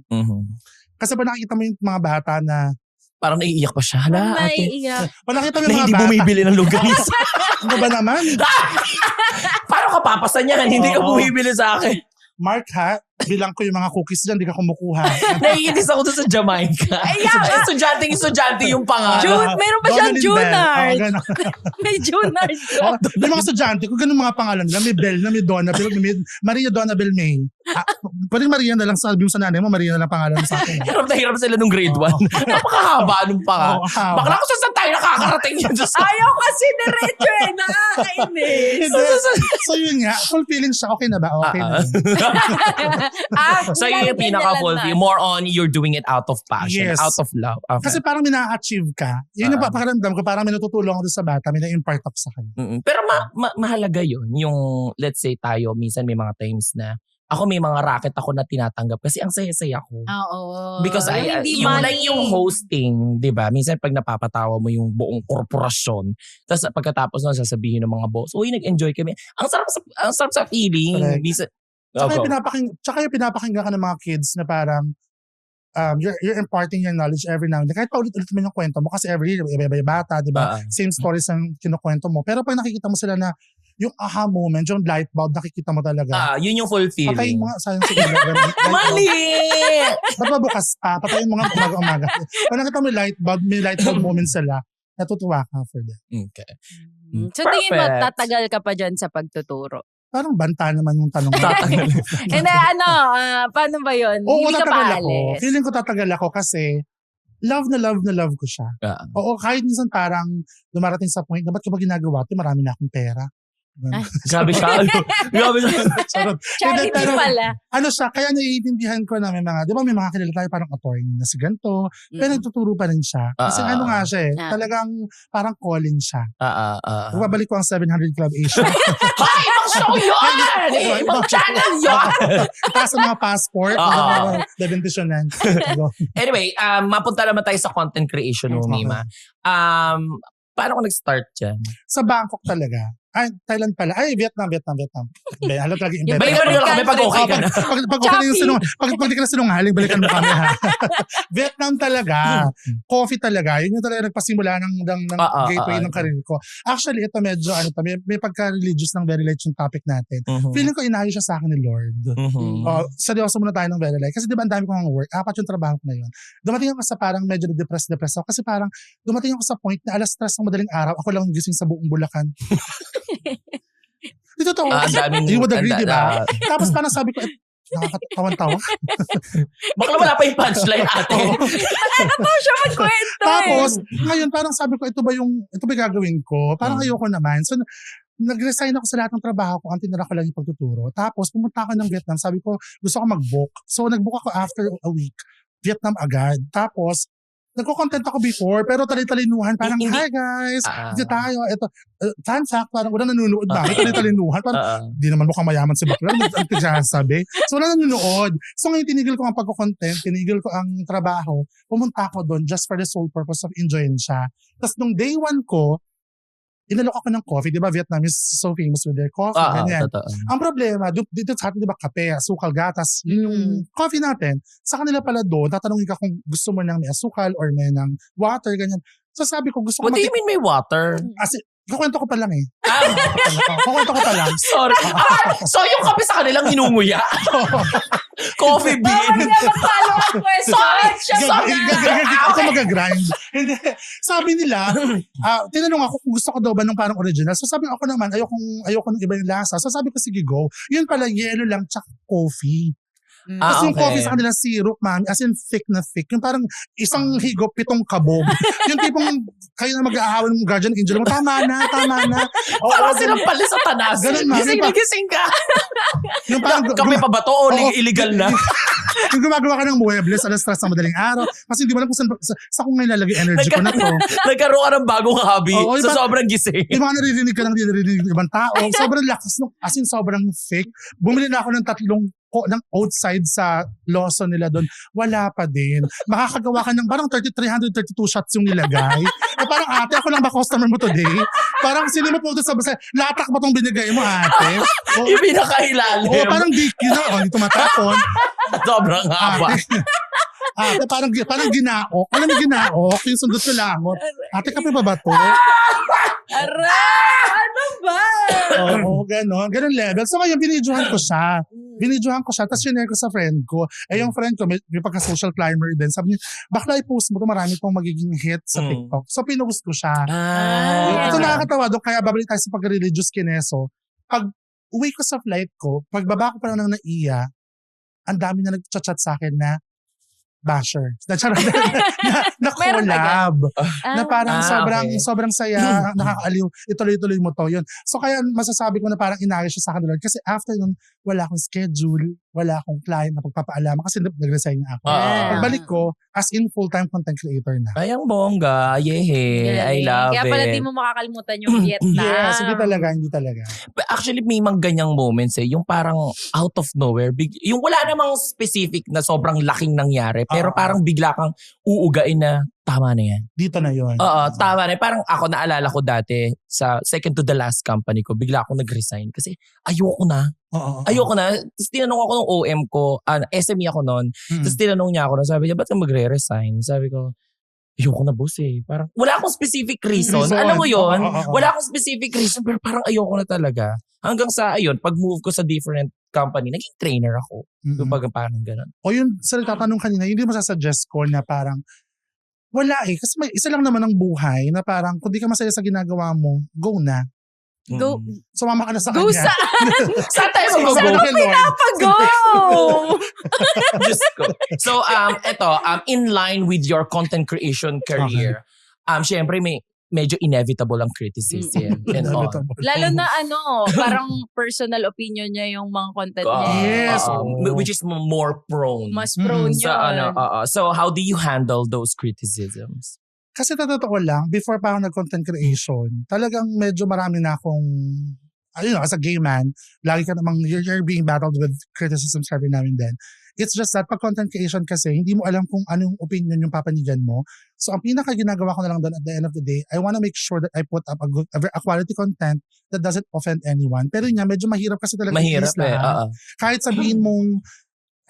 Kasi pa nakikita mo yung mga bata na Parang naiiyak pa siya. Hala, ate. Naiiyak. pa nakita mo Na yung hindi mga bata. bumibili ng longganisa. Ano ba naman? Paano ka papasan yan? Hindi ka Oo. bumibili sa akin. Mark ha, bilang ko yung mga cookies dyan, di ka kumukuha. Naiinis ako doon sa Jamaica. Estudyante yung pangalan. Meron pa siyang Junard. Junard. May Junard. May mga estudyante, kung ganun mga pangalan nila, may Bell na, may Donna, pero may Maria Donna Bell May. Pwedeng Maria na lang, sabi mo sa nanay mo, Maria na lang pangalan mo sa akin. Hirap na hirap sila nung grade 1. Napakahaba nung pangalan. Oo, haba. Bakla ko saan tayo nakakarating yun. Ayaw kasi diretso eh. Nakakainis. So yun nga, fulfilling siya. Okay na ba? Okay na. So yun yung pinaka-fulfill. More on you're doing it out of passion, Yes. out of love. Okay. Kasi parang may na-achieve ka. Yun yung pakiramdam ko, parang may natutulong ako sa bata, may na-impart ako sa kanya. Pero mahalaga yun. Yung, let's say tayo, minsan may mga times na ako may mga racket ako na tinatanggap kasi ang saya-saya ko. Oo. Because yung hosting, 'di ba? Minsan pag napapatawa mo yung buong korporasyon, tapos pagkatapos nun sasabihin ng mga boss, "Uy, nag-enjoy kami." Ang sarap sa feeling. Correct. Minsan, Tsaka yung pinapakinggan ka ng mga kids na parang you're imparting your knowledge every now and then. Kahit paulit-ulit mo yung kwento mo kasi every year, iba-iba yung bata, di ba? Same stories ang kinukwento mo. Pero pag nakikita mo sila na yung aha moment, yung light bulb, nakikita mo talaga. yun yung fulfilling. Patayin mo nga, sayang siguro. Mali! Ba't ba bukas pa? Patayin mo nga umaga-umaga. Pag nakita mo may light bulb moment sila, natutuwa ka for that. Okay. So tingin mo, Perfect. tatagal ka pa dyan sa pagtuturo? Parang banta naman yung tanong. Tatagal. And paano ba yun? Oo, Hindi ka tatagal pa ako. alis. Feeling ko tatagal ako kasi love na love ko siya. Oo, kahit minsan parang dumarating sa point na ba't ko ba ginagawa ito? Marami na akong pera. Grabe siya. Grabe siya. Charot. Charity Pero, pala. ano siya, kaya naiintindihan ko na may mga, di ba may mga kilala tayo parang attorney na si ganito, pero nagtuturo pa rin siya. Kasi ano nga siya eh, talagang parang calling siya. Babalik ko ang 700 Club Asia. Hay! Ibang show yun! Ibang channel yun! Tapos mga passport, debentisyonan. Anyway, mapunta naman tayo sa content creation mo, Mima. Paano ko nag-start dyan? Sa Bangkok talaga. Ay, Thailand pala. Ay, Vietnam. Alam talaga yung Balikan mo kami pag okay ka na. Pag okay na yung pag di ka na sinungaling, balikan mo kami ha. Vietnam talaga. Coffee talaga. Yun yung talaga nagpasimula ng gateway ng career ko. Actually, ito medyo, may pagka-religious ng very light yung topic natin. Feeling ko inaayos siya sa akin ni Lord. Seryoso muna tayo ng very light. Kasi di ba ang dami kong work. 4 yung trabaho ko na yun. Dumating ako sa parang medyo depressed ako. Kasi parang dumating ako sa point na 3:00 ng madaling araw, ako lang gising sa buong Bulacan. Ito to. You would agree, di ba? Tapos parang sabi ko, nakakatawan-tawa. Bakla wala pa yung punchline ate. Nakakatawa siya magkwento. Tapos, ngayon parang sabi ko, ito ba gagawin ko? Parang ayoko naman. So, nag-resign ako sa lahat ng trabaho ko. Ang tinira ko lang yung pagtuturo. Tapos, pumunta ako ng Vietnam. Sabi ko, gusto ko mag-book. So, nag-book ako after a week. Vietnam agad. Tapos, nagko-content ako before, pero tali-talinuhan. Parang, hi guys, dito tayo. Ito, fun fact, parang wala nanonood ba? Tali-talinuhan. Parang, di naman mukhang mayaman si Bakla. Sabi. So, wala nanonood. So, ngayon tinigil ko ang pagko-content, tinigil ko ang trabaho. Pumunta ako doon just for the sole purpose of enjoying siya. Tapos, nung day 1 ko, inalok ako ng coffee. Di ba Vietnam is so famous with their coffee. Ganyan. Ang problema, dito sa atin, di ba kape, asukal, gatas, yung coffee natin, sa kanila pala doon, tatanungin ka kung gusto mo ng may asukal or may ng water, ganyan. So sabi ko, gusto ko What do you mean may water? kukwento ko pa lang eh. Kukwento ko pa lang. Sorry. So yung kape sa kanilang hinunguya? Coffee bean? Follow-up question. Sorry. Ako mag-grind. Hindi. Sabi nila, tinanong ako kung gusto ko daw ba ng parang original. So sabi ako naman, ayoko ng iba yung lasa. So sabi ko, sige go. Yun pala, yellow lang tsaka coffee. Kasi yung coffee sa kanila syrup, mami, as in thick na thick. Yung parang isang higop, 7 kabog. Yung tipong kayo na mag-aahawan ng guardian angel mo, tama na. Parang sinampal sa tanas. Gising ka. Yung parang, kami pa ba to o illegal na? Yung gumagawa ka ng muebles, 3:00 sa madaling araw. Kasi hindi mo alam kung saan ko ngayon lalagay energy ko na to. Nagkaroon ka ng bagong hobby sa sobrang gising. Yung mga naririnig ka ng ibang tao. Sobrang lakas, as in sobrang fake. Bumili na ako ng 3 ng outside sa Lawson nila doon, wala pa din. Makakagawa ka ng parang 332 shots yung nilagay. Parang ate, ako lang ba customer mo today? Parang sinimot mo ito sa basa, latak ba itong binigay mo ate? Yung pinakailalim. Parang di hindi tumatapon. Sobrang haba. Ate, parang ginaok. Alam mo ginaok? Yung sundot ko langot. Ate, kape ba to? Aray! Ano ba? Oo, ganon level. So ngayon, binidyohan ko siya. Tapos sinare ko sa friend ko. Yung friend ko, may pagka-social climber din. Sabi niya, bakla i-post mo to, marami pong magiging hit sa TikTok. So pinost ko siya. Ito nakakatawa doon, kaya babalik tayo sa pag-religious kineso. Pag uwi ko sa flight ko, pagbaba ko pa lang ng NAIA, ang dami na nag-chat sa akin na basher. Na collab. Na parang sobrang saya, nakakaaliw. Ituloy-tuloy mo to yun. So kaya masasabi ko na parang inayos siya sa akin. Kasi after nun, wala akong schedule, wala akong client na pagpapaalaman kasi nag-resign na ako. Pagbalik ko, as in full-time content creator na. Ay, ang bongga. I love it. Kaya pala di mo makakalimutan yung Vietnam. Yes, hindi talaga. But actually, may mga ganyang moments yung parang out of nowhere. Yung wala namang specific na sobrang laking nangyari. Pero parang bigla kang uugain na tama na yan. Dito na yun. Oo, tama na. Parang ako naalala ko dati sa second to the last company ko, bigla ako nag-resign kasi ayoko na. Ayoko na. Tapos tinanong ako ng OM ko, SME ako noon. Tapos tinanong niya ako, sabi niya, ba't ka magre-resign? Sabi ko, ayoko na boss eh. Parang, wala akong specific reason. Alam mo yun? Wala akong specific reason pero parang ayoko na talaga. Hanggang sa, pag-move ko sa different company, naging trainer ako. Parang ganun. O yun, sa nagtatanong kanina, hindi mo sasuggest ko na parang, wala eh. Kasi may isa lang naman ang buhay na parang kung di ka masaya sa ginagawa mo, go na. Go. Sumama ka na sa Go kanya. Saan tayo Sa mag-go? kay Lord. Go! Diyos ko. So, in line with your content creation career, syempre medyo inevitable ang criticism. And all. Lalo na parang personal opinion niya yung mga content niya. Yes. Which is more prone. Mas prone So, yun. so how do you handle those criticisms? Kasi totoo lang, before pa ako nag-content creation, talagang medyo marami na akong, as a gay man, lagi ka namang, you're being battled with criticisms every now and then. It's just that pag content creation kasi, hindi mo alam kung anong opinion yung papanigan mo. So ang pinaka ginagawa ko na lang doon at the end of the day, I wanna make sure that I put up a quality content that doesn't offend anyone. Pero yun medyo mahirap kasi talaga. Mahirap Kahit sabihin mong,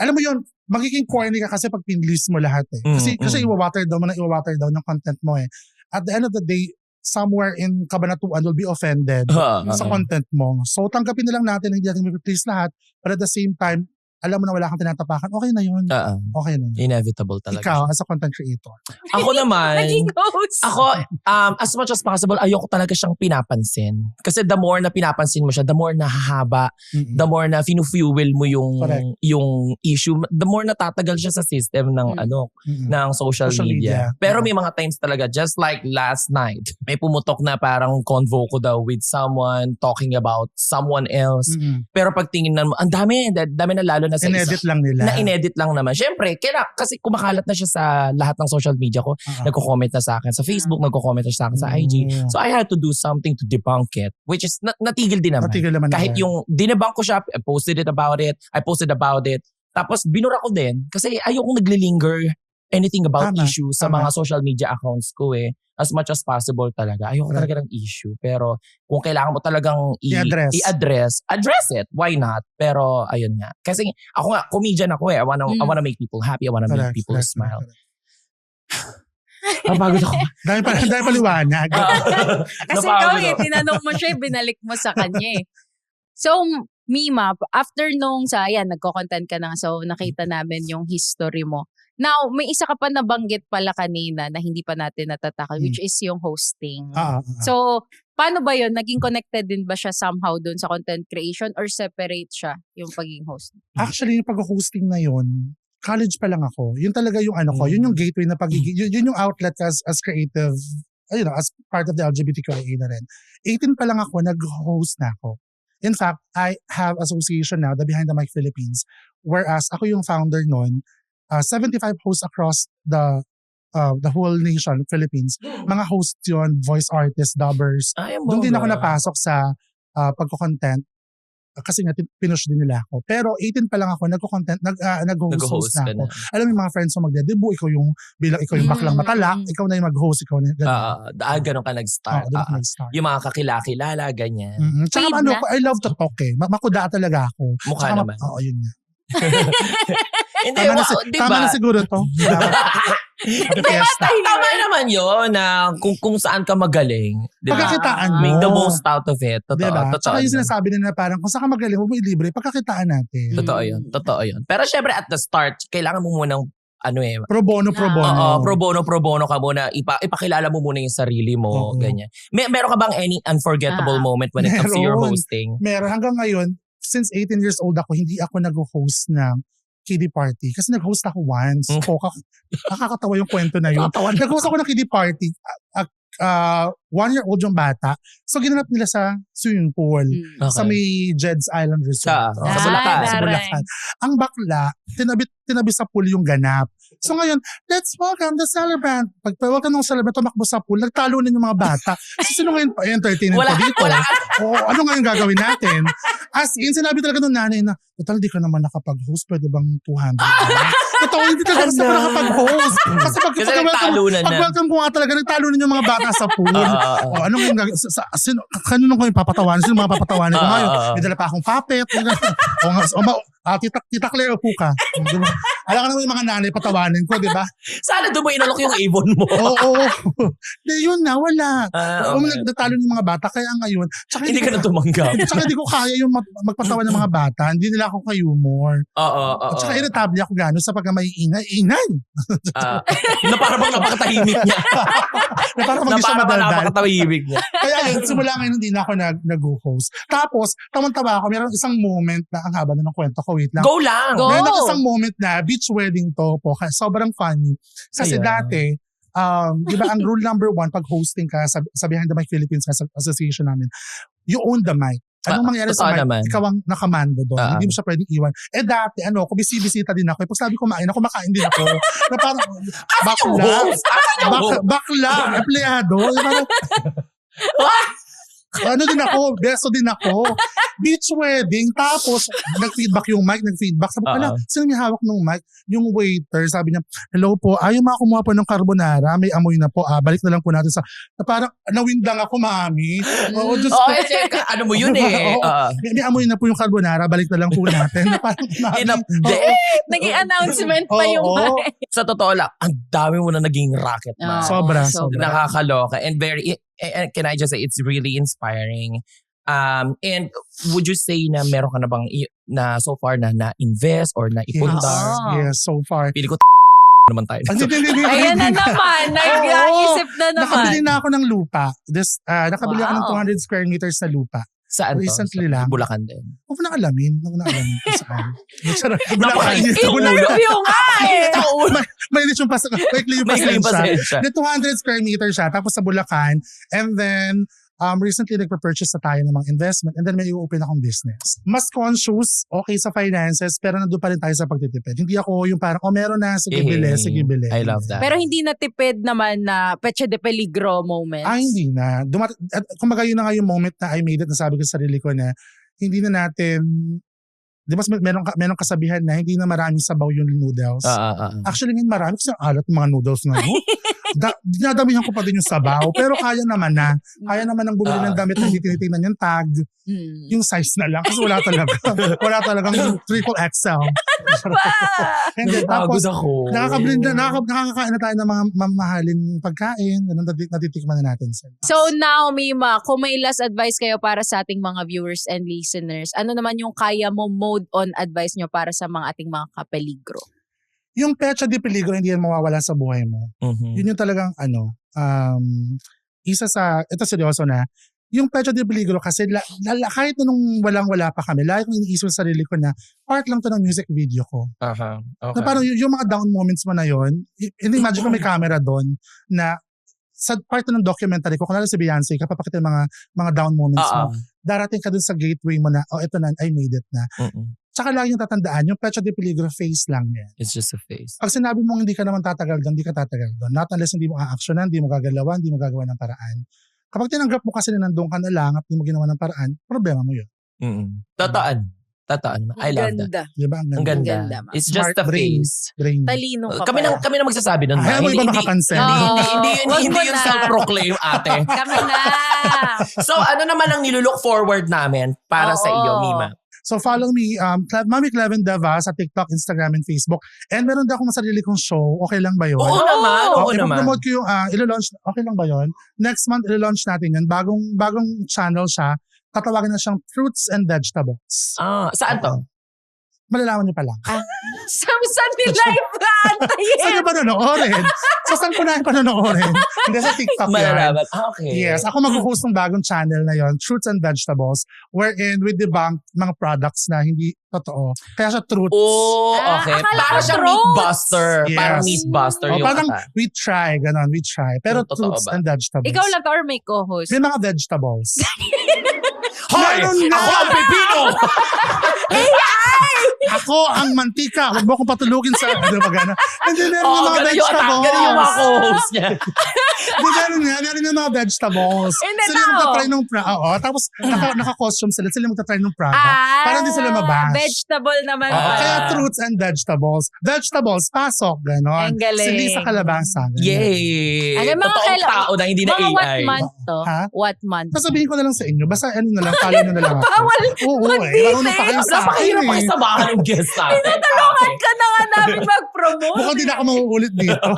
alam mo yun, magiging corny ka kasi pag pinlist mo lahat eh. Kasi i-water down yung content mo eh. At the end of the day, somewhere in kabanatuan will be offended sa content mo. So tanggapin na lang natin, hindi natin i-please lahat. But at the same time, alam mo na wala kang tinatapakan, okay na yun. Okay na yun. Inevitable talaga. Ikaw, as a content creator. Ako naman, Naging ghost. ako, as much as possible, ayoko talaga siyang pinapansin. Kasi the more na pinapansin mo siya, the more nahahaba, the more na finu-fuel mo yung issue, the more natatagal siya sa system ng ng social media. Pero may mga times talaga, just like last night, may pumutok na parang convo ko daw with someone talking about someone else. Pero pag tingin mo, ang dami na lalo na sa In-edit lang nila. Na-inedit lang naman. Siyempre, kasi kumakalat na siya sa lahat ng social media ko. Nagko-comment na sa akin sa Facebook, nagko-comment na sa akin sa IG. So I had to do something to debunk it, which is natigil din naman. Kahit yung dinebunk ko siya, I posted about it. Tapos binura ko din kasi ayokong naglilinger anything about issue sa mga social media accounts ko eh. As much as possible talaga. Ayoko talaga ng issue. Pero kung kailangan mo talagang i-address, address it. Why not? Pero ayun nga. Kasi ako nga, comedian ako eh. I wanna make people happy. I wanna make people smile. Napagod ako. Dahil paliwanag. Kasi ikaw tinanong mo siya, binalik mo sa kanya eh. So, Mima, after nung nagko-content ka na, so nakita namin yung history mo. Now, may isa ka pa nabanggit pala kanina na hindi pa natin natatakal, which is yung hosting. So, paano ba yun? Naging connected din ba siya somehow dun sa content creation or separate siya yung pagiging host? Actually, yung pag-hosting na yun, college pa lang ako. Yun talaga yung yun yung gateway na pagiging, yun yung outlet as creative, as part of the LGBTQIA na rin. 18 pa lang ako, nag-host na ako. In fact, I have association now, the Behind the Mic Philippines, whereas ako yung founder nun, 75 hosts across the whole nation, Philippines. Mga hosts yun, voice artists, dubbers. Doon din ako napasok sa pagko-content kasi nga pinush din nila ako. Pero 18 pa lang ako, nag-host na ako. Alam mo yung mga friends ko magde-debut, ikaw yung baklang matala, ikaw na yung mag-host, ikaw na ganun ka nag-start. Yung mga kakilala, ganyan. Tsaka I love to talk eh. Makuda talaga ako. Mukha naman. Oo, yun nga. Hindi, tama na siguro to. Tama naman yun na kung saan ka magaling. Diba? Pagkakitaan mo. Make the most out of it. Totoo. Diba? Totoo. Tsaka yung sinasabi nila parang kung saan ka magaling, huwag mo ilibre, pagkakitaan natin. Totoo yun. Pero syempre at the start, kailangan mo munang pro bono. Pro bono ka muna. Ipakilala mo muna yung sarili mo. Ganyan. Meron ka bang any unforgettable moment when it comes to your hosting? Meron. Hanggang ngayon, since 18 years old ako, hindi ako nag-host ng kiddie party. Kasi nag-host ako once. Nakakatawa yung kwento na yun. Nag-host ako ng kiddie party. 1-year-old yung bata. So, ginanap nila sa swimming pool. Sa may Jed's Island Resort. Sa Bulacan. Ang bakla, tinabi sa pool yung ganap. So ngayon, let's welcome the celebrant. Pag welcome ng celebrant, tumakbo sa pool, nagtalo na yung mga bata. So sino ngayon pa entertainment ko dito? Ano ngayon gagawin natin? As in, sinabi talaga nung nanay na, total, di ka naman nakapag-host, pwede bang 200? Total, hindi talaga sa nakapag-host. Kasi pag-welcome ko nga talaga, nagtalo na yung mga bata sa pool. Ano ngayon gagawin? Kanino ko yung papatawanan? Sino mga papatawanan ko ngayon? May dala pa akong puppet. Tita Claire, upo ka. Diba? Alam ka naman yung mga nanay patawanin ko, di ba? Sana doon mo inalok yung Avon mo. Oo. Di, yun na, wala. Okay. Nagtatalo ng mga bata, kaya ngayon. Tsaka Hindi ka na tumanggap. Tsaka hindi ko kaya yung magpatawa ng mga bata. Hindi nila ako ka-humor. Oo. At saka irritable ako gano'n sa pagka may ingay. Na para bang napakatahimik niya. Na parang Na mag-isa para bang madaldal. napakatahimik niya. Kaya yun, simula ngayon hindi na ako nag-host. Tapos, tawang-tawa ako, meron isang moment na ang haba na ng kwento ko, wait lang. Go lang! Go! Meron isang moment na beach wedding to po, kaya sobrang funny. Kasi Ayan. dati, di ba ang rule number 1 pag hosting ka sa Behind the Mic Philippines Association namin, you own the mic. Anong mangyari sa totoo mic? naman. Ikaw ang nakamando doon. Hindi mo siya pwedeng iwan. Dati, kubisibisita din ako. Pag sabi ko kumain, kumakain din ako. Na parang, bakla. host? Asan yung host? Bakla. Empleyado. Parang, ano din ako, beso din ako. Beach wedding, tapos nag-feedback yung mic, Sabi ko, sino may hawak ng mic? Yung waiter, sabi niya, hello po, ayaw mga kumuha po ng carbonara, may amoy na po, balik na lang po natin sa, parang nawindang ako, mami. Oo, just ano mo yun eh. may amoy na po yung carbonara, balik na lang po natin. Na parang, Naging announcement pa yung Sa totoo lang, ang dami mo na naging racket man. Sobra. Nakakaloka. And can I just say, it's really inspiring. And would you say na meron ka na bang na so far na na-invest or na-ipundar? Yes, so far. Pili ko naman tayo. Ayan na naman. Nag-isip na naman. Nakabili na ako ng lupa. Nakabili ako ng 200 square meters na lupa. Saan to? Recently lang. Bulacan din. Huwag mo nang alamin. Huwag mo nang alamin kung saan. Interview nga eh. May yung pasensya. The 200 square meters siya. Tapos sa Bulacan. And then, recently nagpa-purchase na tayo ng mga investment and then may i-open akong business. Mas conscious, okay sa finances, pero nandun pa rin tayo sa pagtitipid. Hindi ako yung parang, meron na, sige bili. I love that. Pero hindi natipid naman na Peche de Peligro moments. Hindi na. Kumbaga yun na nga yung moment na I made it, nasabi ko sa sarili ko na hindi na natin, di ba merong kasabihan na hindi na maraming sabaw yung noodles. Actually ngayon marami kasi ang alat ng mga noodles na dinadamihan ko pa din yung sabaw. Pero kaya naman ang bumili ng damit na hindi tinitingnan yung tag. Yung size na lang. Kasi wala talagang triple XL. And then, tapos, nakakakain na tayo ng mga mamahaling pagkain. Ganun, natitikman na natin sila. So now, Mima, kung may last advice kayo para sa ating mga viewers and listeners, ano naman yung kaya mo mode on advice nyo para sa mga ating mga kapeligro? Yung Pecha de Peligro, hindi yan mawawala sa buhay mo. Yun yung talagang isa sa, ito seryoso na, yung Pecha de Peligro kasi kahit nung walang-wala pa kami, lagi kong iniisip sa sarili ko na part lang to ng music video ko. Okay. Na parang yung mga down moments mo na yun, imagine ko may camera doon na sa part ng documentary ko, kunwari si Beyonce, kapapakita yung mga down moments mo, darating ka dun sa gateway mo na, ito na, I made it na. Tsaka lagi yung tatandaan, yung Pecha de Peligro face lang yan. It's just a face. Pag sinabi mong hindi ka naman tatagal doon, hindi ka tatagal doon. Not unless hindi mo a-actionan, hindi mo gagalawan, hindi mo gagawa ng paraan. Kapag tinanggap mo kasi na nandun ka na lang at hindi mo ginawa ng paraan, problema mo yun. Totoo naman. I love that. Diba? Ang ganda. It's just a face. Brain. Talino ka Kami na magsasabi nun. Ayaw mo iba makapansin. Hindi yun self-proclaim, ate. Kami na. So, ano naman ang nilulook forward namin para sa iyo, Mima? So follow me, Mami Cleven Deva sa TikTok, Instagram, and Facebook. And meron din akong sarili kong show. Okay lang ba yun? Oo naman. I-promote ko yung, ilo-launch, okay lang ba yun? Next month, ilo-launch natin yun. Bagong channel siya. Tatawagin na siyang Fruits and Vegetables. Saan to? Malalaman niyo pa lang. Saan nila ipaantayin? Saan niyo panonoorin? Saan ko na yung panonoorin? Hindi sa TikTok yan. Malalaman. Okay. Yes, ako mag-host ng bagong channel na yon, Fruits and Vegetables, wherein we debunk mga products na hindi totoo. Kaya siya truths. Oh, okay. Para siyang Meatbuster. Yes. Parang Meatbuster yung parang kata. we try. Pero Totoo fruits ba? and vegetables. Ikaw lang to or may co-host? May mga vegetables. Hoy! Ako ang pipino! Ako ang mantika. Huwag mo akong patulugin sa magana. Hindi, meron yung mga vegetables. Ganun yung mga co-host niya. Meron yung mga vegetables. Hindi Sila yung magta-try ng tapos naka-costume sila yung magta-try ng product. Para hindi sila mabash. Vegetable naman. Kaya fruits and vegetables. Vegetables, pasok. Ganon. Ang galing. Sili sa kalabasa. Ganon. Yay! Ano, mga Totoong tao na hindi na mga what AI. month to? Ha? What month? Sasabihin ko na lang sa inyo. Basta ano na na lang, follow nyo na lang ako. Bawal Oo, marunong pa kayo sa akin Napakahirap pa eh. samahan ng guest natin. Tinutulungan ka na nga namin mag-promote. Mukhang di na ako mauulit dito.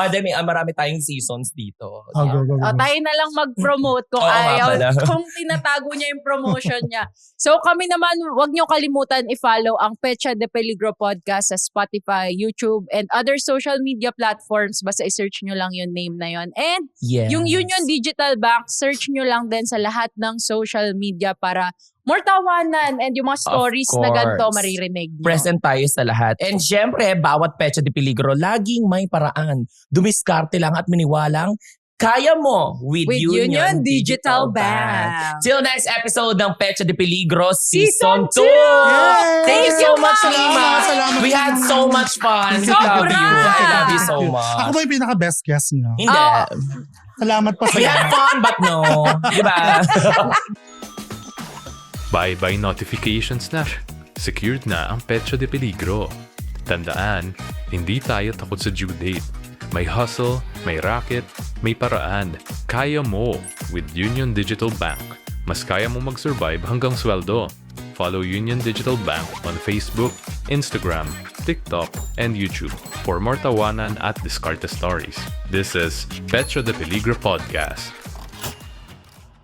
Demi, marami tayong seasons dito. Oh, go. Tayo na lang mag-promote kung Oo nga ayaw, pala. kung tinatago niya yung promotion niya. So kami naman, wag niyo kalimutan i-follow ang Petsa de Peligro Podcast sa Spotify, YouTube, and other social media platforms. Basta i-search niyo lang yung name na yon. And Yes. yung Union Digital Bank, search nyo lang din sa lahat ng social media para more tawanan and yung mga stories na ganito course. maririnig nyo. Present tayo sa lahat. And syempre, bawat Petsa de Peligro, laging may paraan. Dumiskarte lang at miniwalang kaya mo with, Union Digital Bank. Till next episode ng Petsa de Peligro Season 2! Yay! Thank you so much, Ma'am. Lima! Salamat. We had so much fun. We Sobra! love you. I love you so much. Ako ba yung pinaka-best guest niyo? Hindi. Oh. Salamat pa We had sa fun, but no. Diba? Bye-bye notifications na. Secured na ang Petsa de Peligro. Tandaan, hindi tayo takot sa due date. May hustle, may racket, may paraan. Kaya mo with Union Digital Bank. Mas kaya mo mag-survive hanggang sweldo. Follow Union Digital Bank on Facebook, Instagram, TikTok, and YouTube for more tawanan at Diskarte stories. This is Petsa de Peligro Podcast.